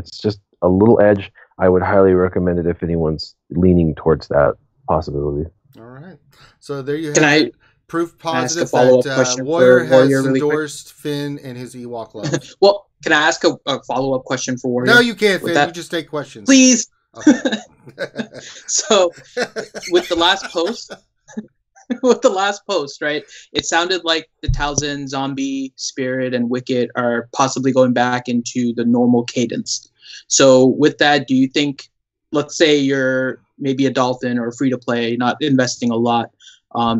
little edge. I would highly recommend it if anyone's leaning towards that possibility. All right. So there you have Can I proof ask a positive follow-up that question Warrior for has Warrior really quick? endorsed Finn and his Ewok love. Well, can I ask a follow-up question for Warrior? No, you can't, With Finn. that- You just take questions. Please. Okay. So, with the last post, right? It sounded like the Talzin, Zombie, Spirit, and Wicket are possibly going back into the normal cadence. So, with that, do you think, let's say you're maybe a Dolphin or free to play, not investing a lot,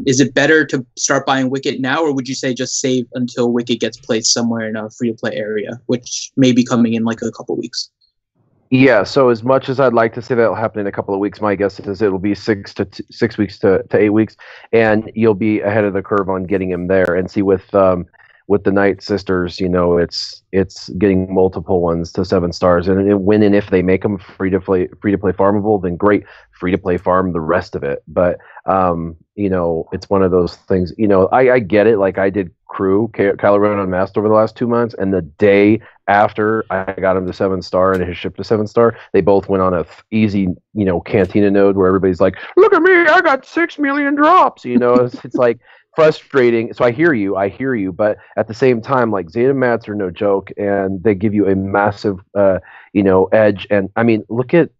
is it better to start buying Wicket now, or would you say just save until Wicket gets placed somewhere in a free to play area, which may be coming in like a couple weeks? Yeah, so as much as I'd like to say that'll happen in a couple of weeks, my guess is it'll be 6 weeks to 8 weeks, and you'll be ahead of the curve on getting him there. And see, with the Night Sisters, it's getting multiple ones to 7 stars, and when and if they make them free to play farmable, then great, free to play farm the rest of it. But it's one of those things. I get it. Like I did crew Kylo Ren Unmasked over the last 2 months, and the day after I got him to 7-star and his ship to 7-star, they both went on a easy Cantina node where everybody's like, look at me, I got 6 million drops. It's like frustrating. So I hear you, but at the same time, like Zeta mats are no joke, and they give you a massive edge. And I mean, look at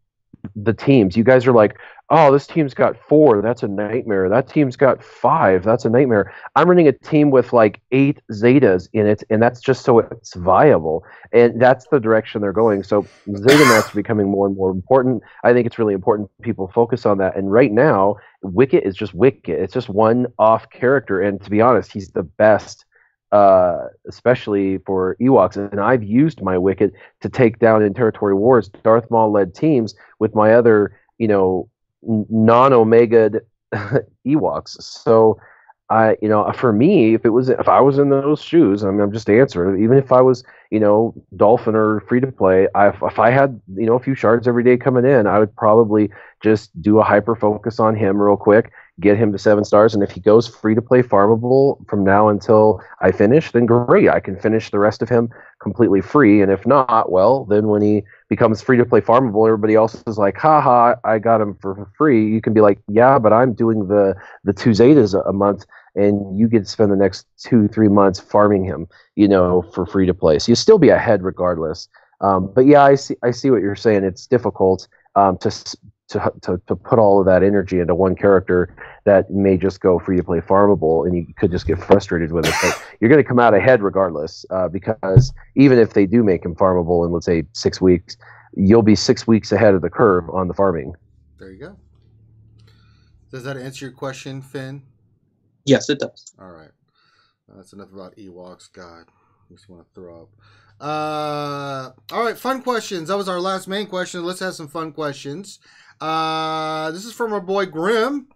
the teams. You guys are like, oh, this team's got 4, that's a nightmare. That team's got 5, that's a nightmare. I'm running a team with like 8 Zetas in it, and that's just so it's viable. And that's the direction they're going. So Zeta mats are becoming more and more important. I think it's really important people focus on that. And right now, Wicket is just Wicket. It's just one off character, and to be honest, he's the best. Especially for Ewoks, and I've used my Wicket to take down in Territory Wars Darth Maul-led teams with my other, non-Omega Ewoks. So, for me, if I was in those shoes, I'm just answering. Even if I was, Dolphin or free to play, if I had, a few shards every day coming in, I would probably just do a hyper focus on him real quick, get him to 7 stars, and if he goes free to play farmable from now until I finish, then great, I can finish the rest of him completely free. And if not, well, then when he becomes free to play farmable, everybody else is like, haha, I got him for free. You can be like, yeah, but I'm doing the 2 Zetas a month, and you get to spend the next 2-3 months farming him, for free to play. So you'll still be ahead regardless. But yeah, I see what you're saying. It's difficult to put all of that energy into one character that may just go free to play farmable, and you could just get frustrated with it. But you're going to come out ahead regardless, because even if they do make him farmable in, let's say, 6 weeks, you'll be 6 weeks ahead of the curve on the farming. There you go. Does that answer your question, Finn? Yes, it does. All right. That's enough about Ewoks. God, I just want to throw up. All right, fun questions. That was our last main question. Let's have some fun questions. This is from our boy Grim.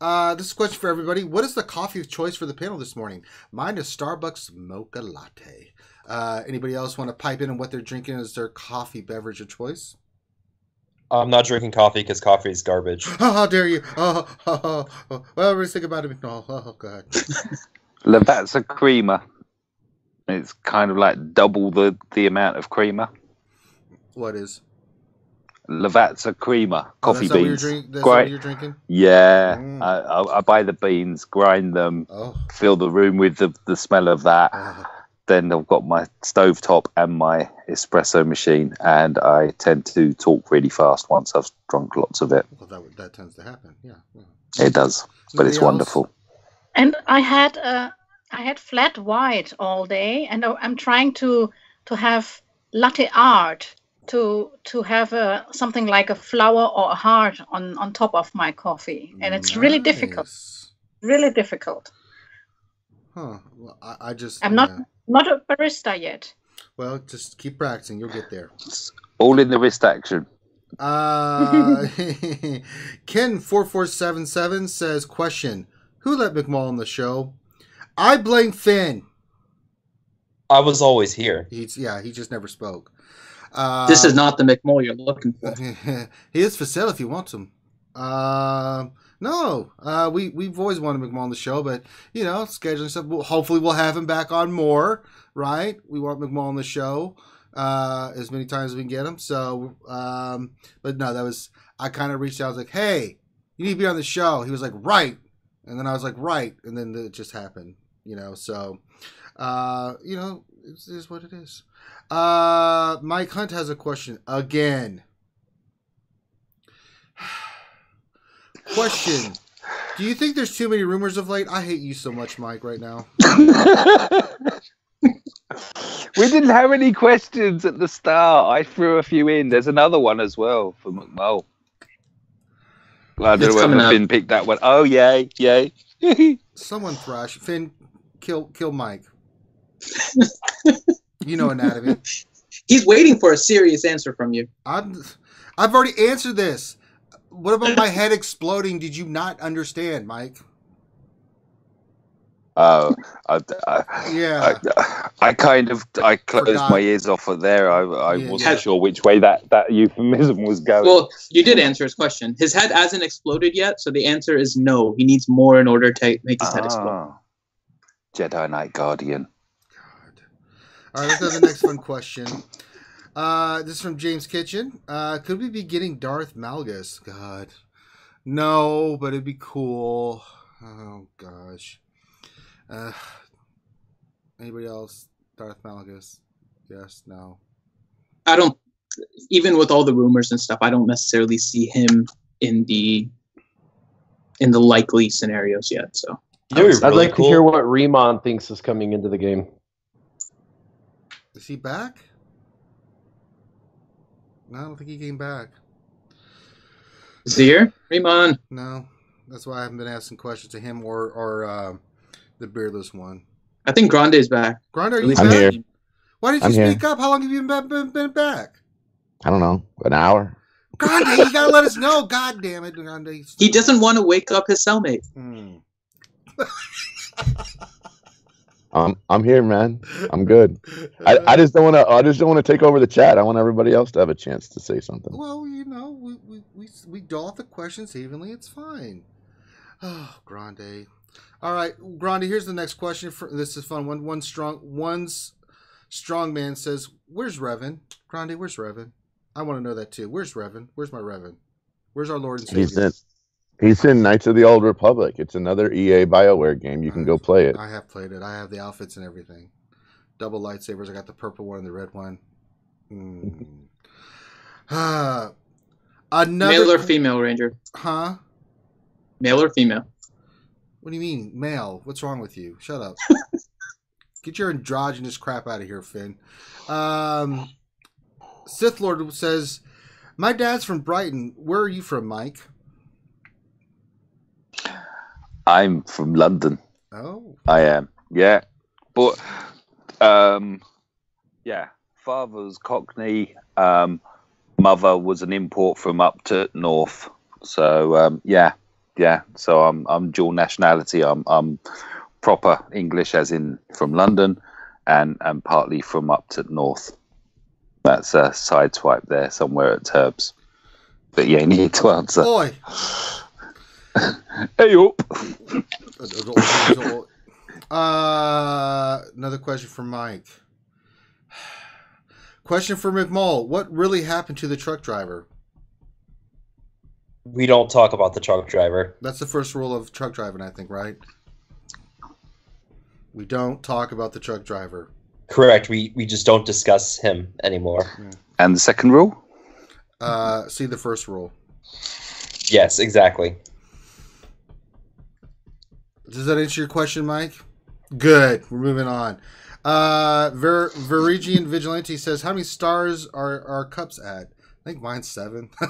This is a question for everybody. What is the coffee of choice for the panel this morning? Mine is Starbucks mocha latte. Anybody else want to pipe in on what they're drinking as their coffee beverage of choice? I'm not drinking coffee because coffee is garbage. Oh, how dare you? Oh. Well, everybody's thinking about it. Oh, God. Lavazza creamer. It's kind of like double the amount of creamer. What is? Lavazza creamer, coffee beans. That's what you're drinking? Yeah, I buy the beans, grind them, fill the room with the smell of that. Then I've got my stovetop and my espresso machine, and I tend to talk really fast once I've drunk lots of it. Well, that tends to happen. Yeah. It does, but it's wonderful. And I had flat white all day, and I'm trying to have latte art to have something like a flower or a heart on top of my coffee, and it's really difficult. Really difficult. Huh. Well, I'm not a barista yet. Well, just keep practicing. You'll get there. It's all in the wrist action. Ken4477 says, question, who let McMull on the show? I blame Finn. I was always here. He just never spoke. This is not the McMull you're looking for. He is for sale if you want him. No, we've always wanted McMull on the show, but scheduling stuff. Hopefully, we'll have him back on more. Right? We want McMull on the show as many times as we can get him. So, but no, I kind of reached out. I was like, "Hey, you need to be on the show." He was like, "Right," and then I was like, "Right," and then it just happened. So, it is what it is. Mike Hunt has a question again. Question: do you think there's too many rumors of late? I hate you so much, Mike, right now. We didn't have any questions at the start. I threw a few in. There's another one as well for McMull. I don't know whether Finn picked that one. Oh, yay. Someone thrash. Finn, kill Mike. Anatomy. He's waiting for a serious answer from you. I've already answered this. What about my head exploding? Did you not understand, Mike? Oh, yeah. I closed my ears off of there. I wasn't sure which way that euphemism was going. Well, you did answer his question. His head hasn't exploded yet, so the answer is no. He needs more in order to make his head explode. Jedi Knight Guardian. God. All right, let's go to the next fun question. This is from James Kitchen. Could we be getting Darth Malgus? God. No, but it'd be cool. Oh, gosh. Anybody else? Darth Malgus? Yes, no. I don't, even with all the rumors and stuff, I don't necessarily see him in the likely scenarios yet. So I'd like to hear what Riemann thinks is coming into the game. Is he back? No, I don't think he came back. Is he here? Riemann? No. That's why I haven't been asking questions to him or the beardless one. I think Grande's back. Grande, are you I'm back? here. Why didn't you speak up? How long have you been back? I don't know. An hour? Grande, you gotta let us know. God damn it, Grande. He doesn't want to wake up his cellmate. I'm here, man. I'm good. I just don't want to. I just don't want to take over the chat. I want everybody else to have a chance to say something. Well, we dole out the questions evenly. It's fine. Oh, Grande. All right, Grande. Here's the next question. This is fun. One's strong man says, "Where's Revan?" Grande, where's Revan? I want to know that too. Where's Revan? Where's my Revan? Where's our Lord and Savior? He's in Knights of the Old Republic. It's another EA BioWare game. You can go play it. I have played it. I have the outfits and everything. Double lightsabers. I got the purple one and the red one. Male or female, Ranger? Huh? Male or female? What do you mean, male? What's wrong with you? Shut up. Get your androgynous crap out of here, Finn. Sith Lord says, "My dad's from Brighton. Where are you from, Mike?" I'm from London. Oh. I am. Yeah. But, yeah. Father's Cockney. Mother was an import from up to north. So, yeah. So I'm dual nationality. I'm proper English, as in from London, and partly from up to north. That's a side swipe there somewhere at Turbs. But yeah, you need to answer. Oi. Hey up. Another question for Mike. Question for McMull. What really happened to the truck driver? We don't talk about the truck driver. That's the first rule of truck driving, I think, right? We don't talk about the truck driver. Correct. We just don't discuss him anymore. Yeah. And the second rule? See the first rule. Yes, exactly. Does that answer your question, Mike? Good. We're moving on. Verigian Vigilante says, "How many stars are our cups at?" I think mine's 7. I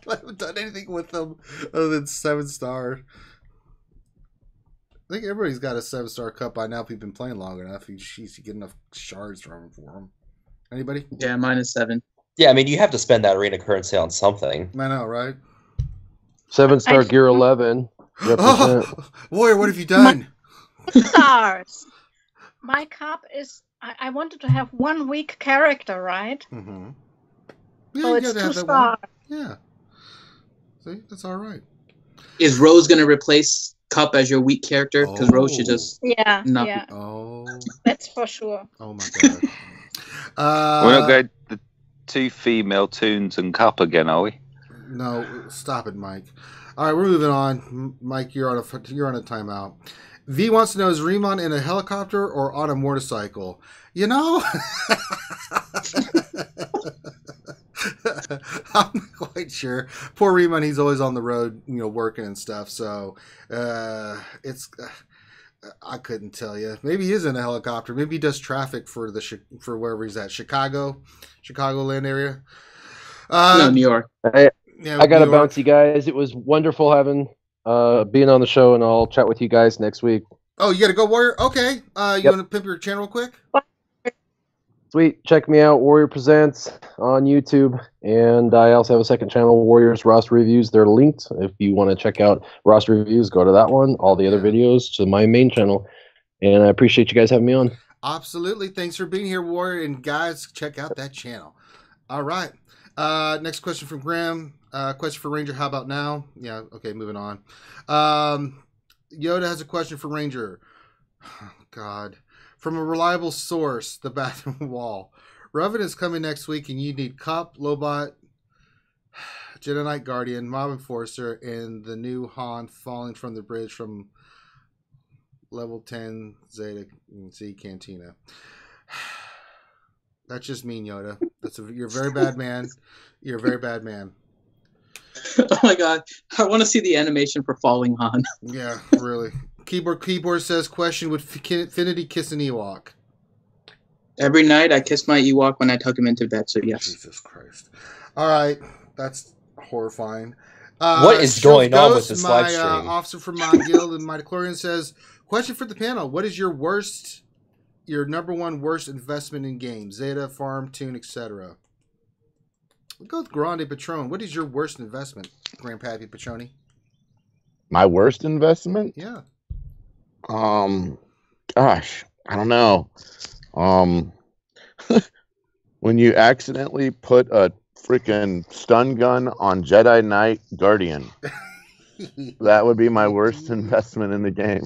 haven't done anything with them other than 7 star. I think everybody's got a 7-star cup by now if you've been playing long enough. You get enough shards from for them. Anybody? Yeah, mine is 7. Yeah, I mean, you have to spend that arena currency on something. I know, right? 7-star gear 11. Oh, Warrior, what have you done? 2 stars. My cup is I wanted to have 1 weak character, right? Mm-hmm. So you it's gotta have 2 that one. stars. Yeah. See, that's all right. Is Rose going to replace Cup as your weak character? Because Rose should just Yeah, not. yeah, Oh. that's for sure. Oh my god. We're not going the 2 female tunes and Cup again, are we? No, stop it, Mike. All right, we're moving on. Mike, you're on a timeout. V wants to know, is Riemann in a helicopter or on a motorcycle? You know, I'm not quite sure. Poor Riemann, he's always on the road, working and stuff. So it's I couldn't tell you. Maybe he is in a helicopter. Maybe he does traffic for wherever he's at, Chicagoland area. No, New York. I gotta bounce, you guys. It was wonderful having being on the show, and I'll chat with you guys next week. Oh, you gotta go, Warrior? Okay. You want to pimp your channel real quick? Sweet. Check me out, Warrior Presents on YouTube, and I also have a second channel, Warriors Roster Reviews. They're linked. If you want to check out roster reviews, go to that one. All the other videos to my main channel, and I appreciate you guys having me on. Absolutely. Thanks for being here, Warrior, and guys, check out that channel. All right. Next question from Graham. Question for Ranger. How about now? Yeah. Okay. Moving on. Yoda has a question for Ranger. Oh, God. From a reliable source, the bathroom wall. Revan is coming next week, and you need Cop, Lobot, Jedi Knight Guardian, Mob Enforcer, and the new Han falling from the bridge from level 10 Zeta C Cantina. That's just mean, Yoda. You're a very bad man. You're a very bad man. Oh my god. I want to see the animation for falling Han. Yeah, really. Keyboard says, question, would Finity kiss an Ewok? Every night I kiss my Ewok when I tuck him into bed, so yes. Jesus Christ. All right. That's horrifying. What is going on with this live stream? Officer from Mount Guild and Midichlorian says, question for the panel. What is your number one worst investment in games? Zeta, Farm, Tune, etc. We'll go with Grande Patron. What is your worst investment, Grandpappy Patroni? My worst investment? Yeah. Gosh, I don't know. When you accidentally put a freaking stun gun on Jedi Knight Guardian, that would be my worst investment in the game.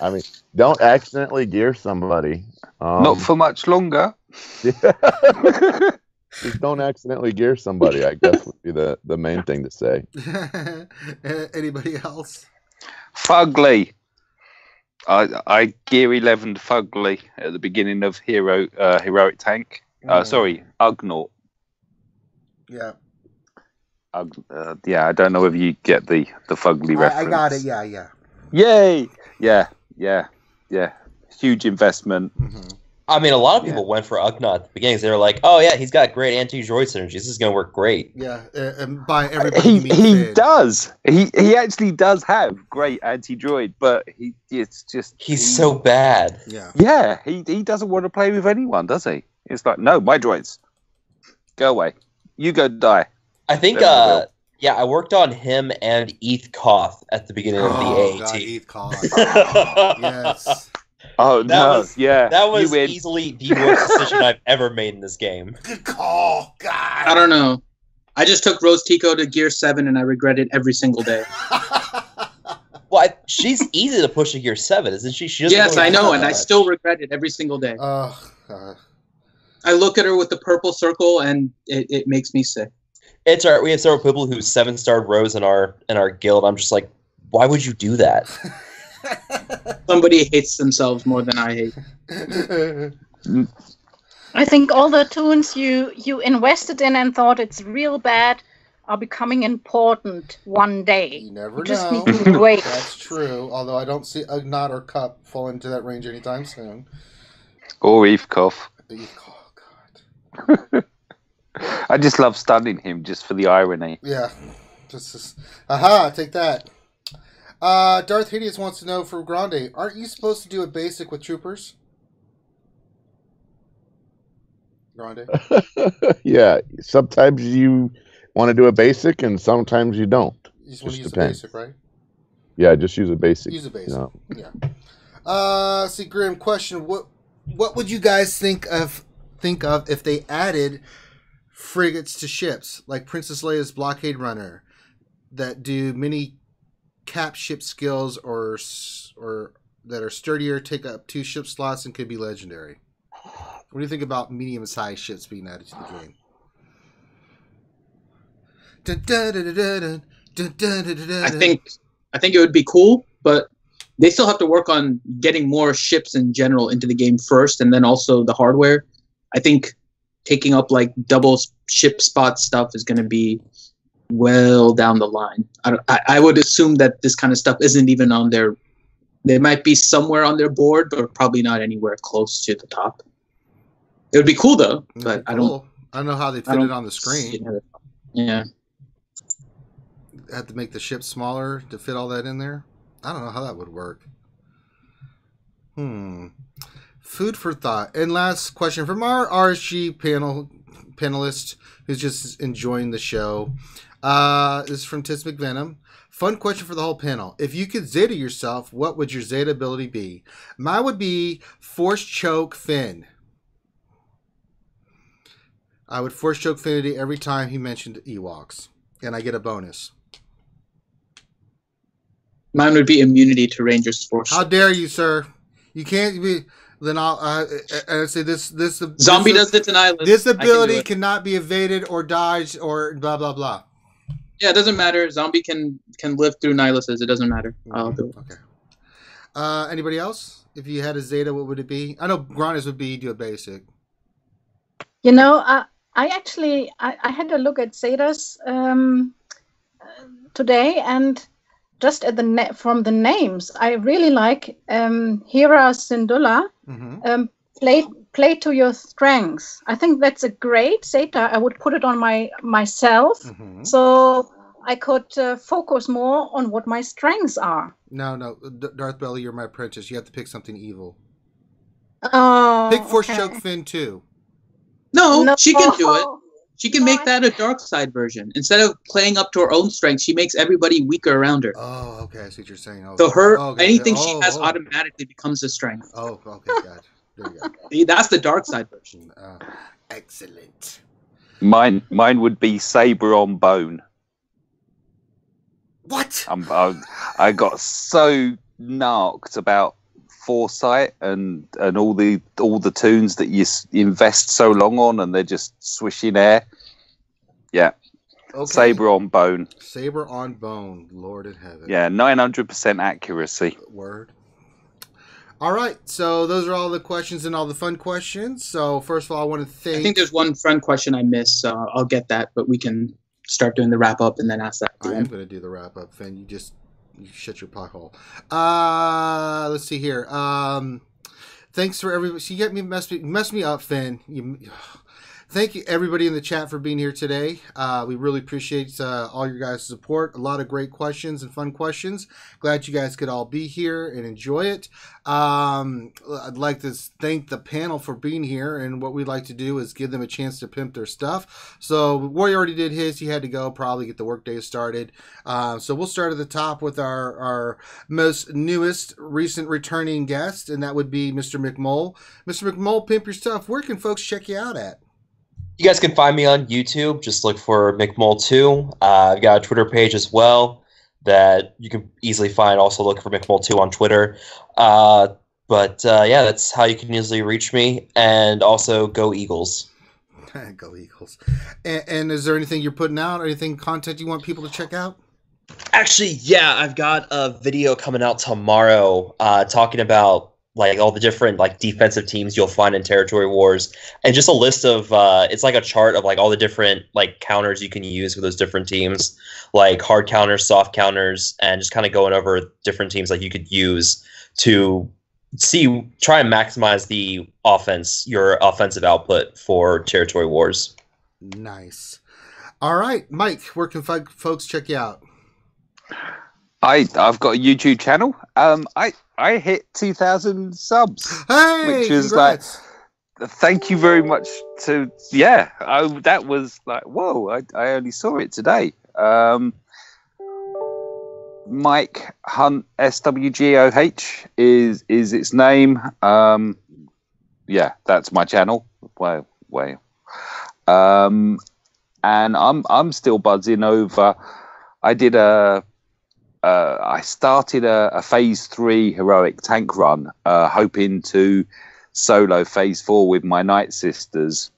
I mean, don't accidentally gear somebody. Not for much longer. Just don't accidentally gear somebody, I guess, would be the main thing to say. Anybody else? Fugly. I gear 11 Fugly at the beginning of Heroic Tank. Sorry, Ugnaught. Yeah. Yeah, I don't know if you get the Fugly reference. I got it, yeah. Yay! Yeah. Huge investment. Mm-hmm. I mean, a lot of people went for Ugnaught at the beginning. They were like, "Oh yeah, he's got great anti-droid synergy. This is going to work great." Yeah, and by everybody he does. He actually does have great anti-droid, but he's so bad. Yeah. He doesn't want to play with anyone, does he? It's like, no, my droids, go away. You go die. I think. I worked on him and Eth Koth at the beginning of the AAT. God, Eth Koth. Yes. Oh, that was easily the worst decision I've ever made in this game. Good call, God. I don't know. I just took Rose Tico to Gear 7 and I regret it every single day. Well, she's easy to push to Gear 7, isn't she? Yes, I know, and I still regret it every single day. I look at her with the purple circle and it makes me sick. It's all right. We have several people who 7-starred Rose in our guild. I'm just like, why would you do that? Somebody hates themselves more than I hate. I think all the tunes you invested in and thought it's real bad are becoming important one day. You never know. Just need to wait. That's true. Although I don't see Ugnaught or Cup fall into that range anytime soon. Or Evekov. Oh, God. I just love stunning him just for the irony. Yeah. Aha, take that. Darth Hideous wants to know for Grande, aren't you supposed to do a basic with troopers? Grande? Yeah, sometimes you want to do a basic and sometimes you don't. You just want to use a basic, right? Yeah, just use a basic. Use a basic. Yeah. See, Grim, question, what would you guys think of if they added frigates to ships like Princess Leia's blockade runner that do many cap ship skills or that are sturdier, take up 2 ship slots, and could be legendary? What do you think about medium-sized ships being added to the game? I think it would be cool, but they still have to work on getting more ships in general into the game first, and then also the hardware. I think taking up like double ship spot stuff is going to be well down the line. I would assume that this kind of stuff isn't even on their. They might be somewhere on their board, but probably not anywhere close to the top. It would be cool though, but I don't know how they fit it on the screen. Yeah. Have to make the ship smaller to fit all that in there. I don't know how that would work. Food for thought. And last question from our RSG panelist who's just enjoying the show. This is from Tis McVenom. Fun question for the whole panel. If you could Zeta yourself, what would your Zeta ability be? Mine would be Force Choke Finn. I would Force Choke Finity every time he mentioned Ewoks. And I get a bonus. Mine would be immunity to Rangers Force. How dare you, sir? You can't be. Then I'll say this. Zombie does it tonight. This ability cannot be evaded or dodged or blah blah blah. Yeah, it doesn't matter. Zombie can live through Nihiluses. It doesn't matter. I'll do it. Okay. Anybody else? If you had a Zeta, what would it be? I know Grannis would be do a basic. You know, I actually had a look at Zetas today, and just at from the names, I really like Hera Syndulla. Play to your strengths. I think that's a great Zeta. I would put it on myself, so I could focus more on what my strengths are. No, Darth Belly, you're my apprentice. You have to pick something evil. Oh, pick Force Choke Finn too. No, she can do it. She can make that a dark side version. Instead of playing up to her own strength, she makes everybody weaker around her. Oh, okay. I see what you're saying. So anything she has automatically becomes a strength. Oh, okay, got it. There you go. See, that's the dark side version. Excellent. Mine would be Saber on Bone. What? I got so narked about Foresight and all the tunes that you invest so long on, and they're just swishing air. Yeah. Okay. Saber on Bone. Saber on Bone. Lord in heaven. Yeah, 900% accuracy. Word. All right, so those are all the questions and all the fun questions. So first of all, I want to thank. I think there's one friend question I missed, so I'll get that, but we can start doing the wrap up and then ask that. I am going to do the wrap up, Finn. You shut your pothole. Let's see here. Thanks for everybody. So you get me mess me up, Finn. Thank you, everybody in the chat, for being here today. We really appreciate all your guys' support. A lot of great questions and fun questions. Glad you guys could all be here and enjoy it. I'd like to thank the panel for being here, and what we'd like to do is give them a chance to pimp their stuff. So Roy already did his. He had to go probably get the workday started. So we'll start at the top with our most newest recent returning guest, and that would be Mr. McMole. Mr. McMole, pimp your stuff. Where can folks check you out at? You guys can find me on YouTube. Just look for McMole2. I've got a Twitter page as well that you can easily find. Also look for McMole2 on Twitter. Yeah, that's how you can easily reach me. And also, go Eagles. Go Eagles. And is there anything you're putting out, or anything content you want people to check out? Actually, yeah, I've got a video coming out tomorrow talking about like all the different like defensive teams you'll find in Territory Wars, and just a list of it's like a chart of like all the different like counters you can use with those different teams, like hard counters, soft counters, and just kind of going over different teams like you could use to try and maximize your offensive output for Territory Wars. Nice. All right, Mike, where can folks check you out? I've got a YouTube channel. I hit 2,000 subs, which is congrats. Like, thank you very much to that was like, whoa, I only saw it today. Mike Hunt SWGOH is its name. yeah, that's my channel. Wow. And I'm still buzzing over. I started a phase 3 heroic tank run, hoping to solo phase 4 with my Night Sisters.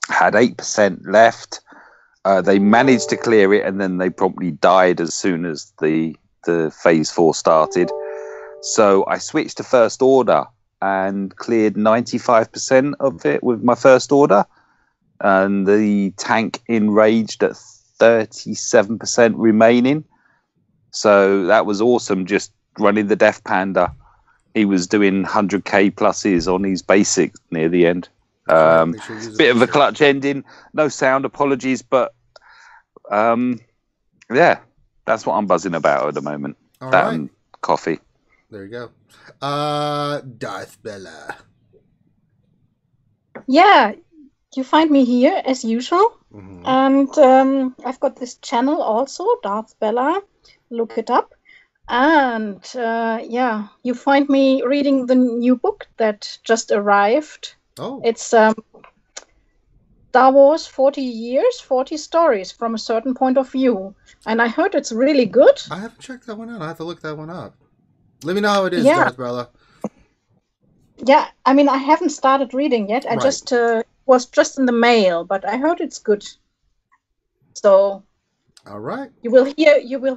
Had 8% left. They managed to clear it, and then they promptly died as soon as the phase 4 started. So I switched to First Order and cleared 95% of it with my First Order, and the tank enraged at 37% remaining. So that was awesome, just running the Death Panda. He was doing 100k pluses on his basic near the end. Bit of a clutch ending, no sound, apologies, but yeah, that's what I'm buzzing about at the moment. All that right. and coffee. There you go. Darth Bella. Yeah, you find me here as usual. Mm-hmm. And I've got this channel also, Darth Bella. Look it up. And yeah, you find me reading the new book that just arrived. Oh. It's Star Wars 40 Years, 40 Stories from a Certain Point of View. And I heard it's really good. I haven't checked that one out. I have to look that one up. Let me know how it is, Yeah. Darth Bella. Yeah, I mean, I haven't started reading yet. I Right. just was just in the mail, but I heard it's good. So All right. you will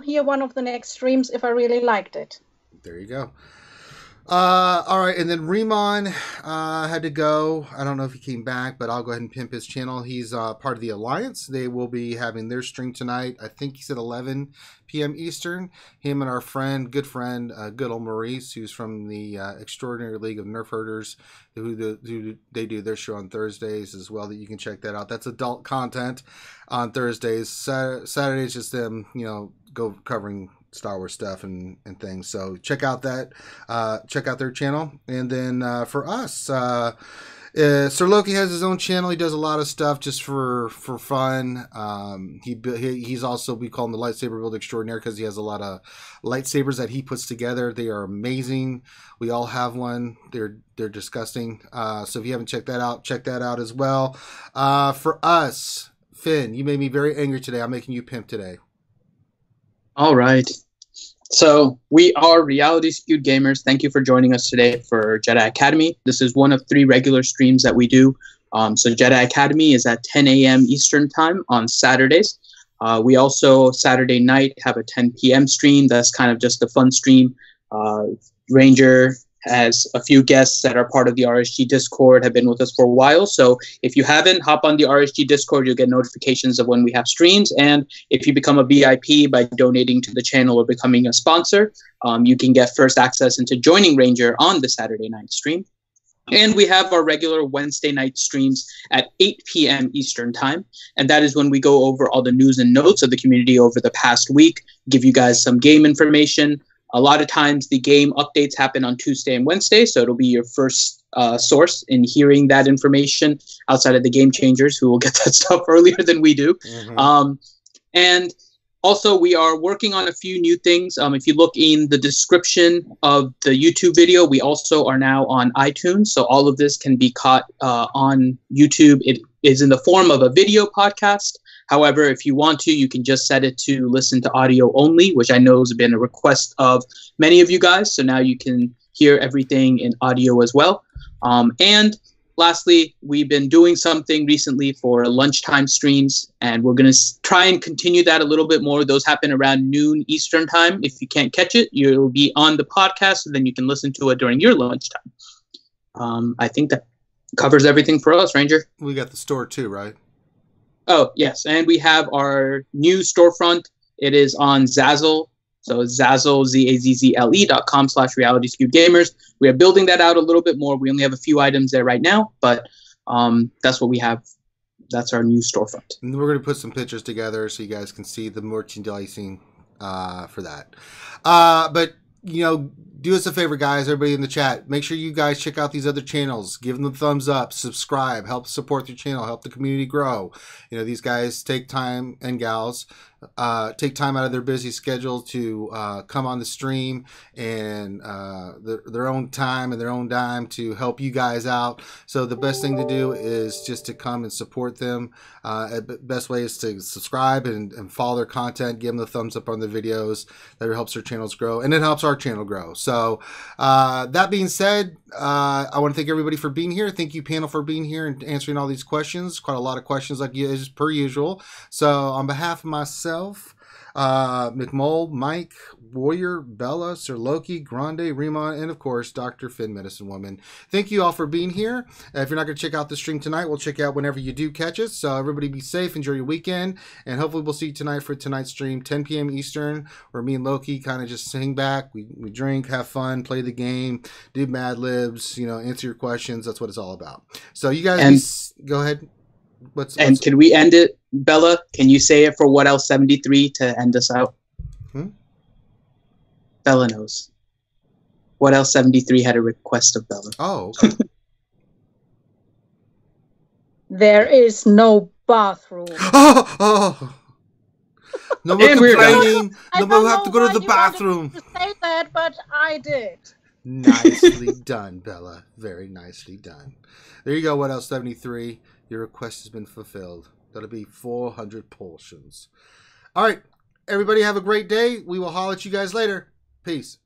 hear one of the next streams if I really liked it. There you go. All right, and then Remon had to go. I don't know if he came back, but I'll go ahead and pimp his channel. He's part of the Alliance. They will be having their stream tonight. I think he said 11 p.m. Eastern. Him and our good friend, good old Maurice, who's from the Extraordinary League of Nerf Herders, they do their show on Thursdays as well. That you can check that out. That's adult content on Thursdays. Saturdays just them, go covering Star Wars stuff and things. So check out their channel. And then for us, Sir Loki has his own channel. He does a lot of stuff just for fun. He's also, we call him the Lightsaber Build Extraordinaire because he has a lot of lightsabers that he puts together. They are amazing. We all have one. They're disgusting. So if you haven't checked that out, check that out as well. For us, Finn, you made me very angry today. I'm making you pimp today. All right. So we are Reality Skewed Gamers. Thank you for joining us today for Jedi Academy. This is one of 3 regular streams that we do. So Jedi Academy is at 10 a.m. Eastern Time on Saturdays. We also, Saturday night, have a 10 p.m. stream. That's kind of just a fun stream. Ranger has a few guests that are part of the RSG Discord, have been with us for a while. So if you haven't, hop on the RSG Discord. You'll get notifications of when we have streams. And if you become a VIP by donating to the channel or becoming a sponsor, you can get first access into joining Ranger on the Saturday night stream. And we have our regular Wednesday night streams at 8 p.m. Eastern Time. And that is when we go over all the news and notes of the community over the past week, give you guys some game information. A lot of times the game updates happen on Tuesday and Wednesday, so it'll be your first source in hearing that information outside of the game changers who will get that stuff earlier than we do. Mm-hmm. And also, we are working on a few new things. If you look in the description of the YouTube video, we also are now on iTunes, so all of this can be caught on YouTube. It is in the form of a video podcast. However, if you want to, you can just set it to listen to audio only, which I know has been a request of many of you guys. So now you can hear everything in audio as well. And lastly, we've been doing something recently for lunchtime streams, and we're going to try and continue that a little bit more. Those happen around noon Eastern Time. If you can't catch it, you'll be on the podcast, so then you can listen to it during your lunchtime. I think that covers everything for us, Ranger. We got the store too, right? Oh, yes. And we have our new storefront. It is on Zazzle. So Zazzle, zazzle.com/realityskewgamers. We are building that out a little bit more. We only have a few items there right now, but that's what we have. That's our new storefront. And we're going to put some pictures together so you guys can see the merchandising for that. But, do us a favor, guys, everybody in the chat. Make sure you guys check out these other channels. Give them the thumbs up, subscribe, help support the channel, help the community grow. You know, these guys take time, and gals, take time out of their busy schedule to come on the stream and their own time and their own dime to help you guys out. So the best thing to do is just to come and support them. Best way is to subscribe and follow their content, give them the thumbs up on the videos. That helps their channels grow, and it helps our channel grow. So that being said, I want to thank everybody for being here. Thank you, panel, for being here and answering all these questions. Quite a lot of questions, like you, as per usual. So on behalf of myself, McMole, Mike, Warrior, Bella, Sir Loki, Grande, Remon, and of course, Dr. Finn, Medicine Woman. Thank you all for being here. If you're not going to check out the stream tonight, we'll check out whenever you do catch us. So everybody be safe, enjoy your weekend, and hopefully we'll see you tonight for tonight's stream, 10 p.m. Eastern, where me and Loki kind of just hang back, we drink, have fun, play the game, do Mad Libs, you know, answer your questions. That's what it's all about. So you guys, go ahead. Can we end it, Bella? Can you say it for What Else 73 to end us out? Bella knows. What Else 73 had a request of Bella. Oh, okay. There is no bathroom. Oh. No more complaining. No more have to go to the bathroom. To say that, but I did. Nicely done, Bella. Very nicely done. There you go. What Else 73? Your request has been fulfilled. That'll be 400 portions. All right. Everybody have a great day. We will holler at you guys later. Peace.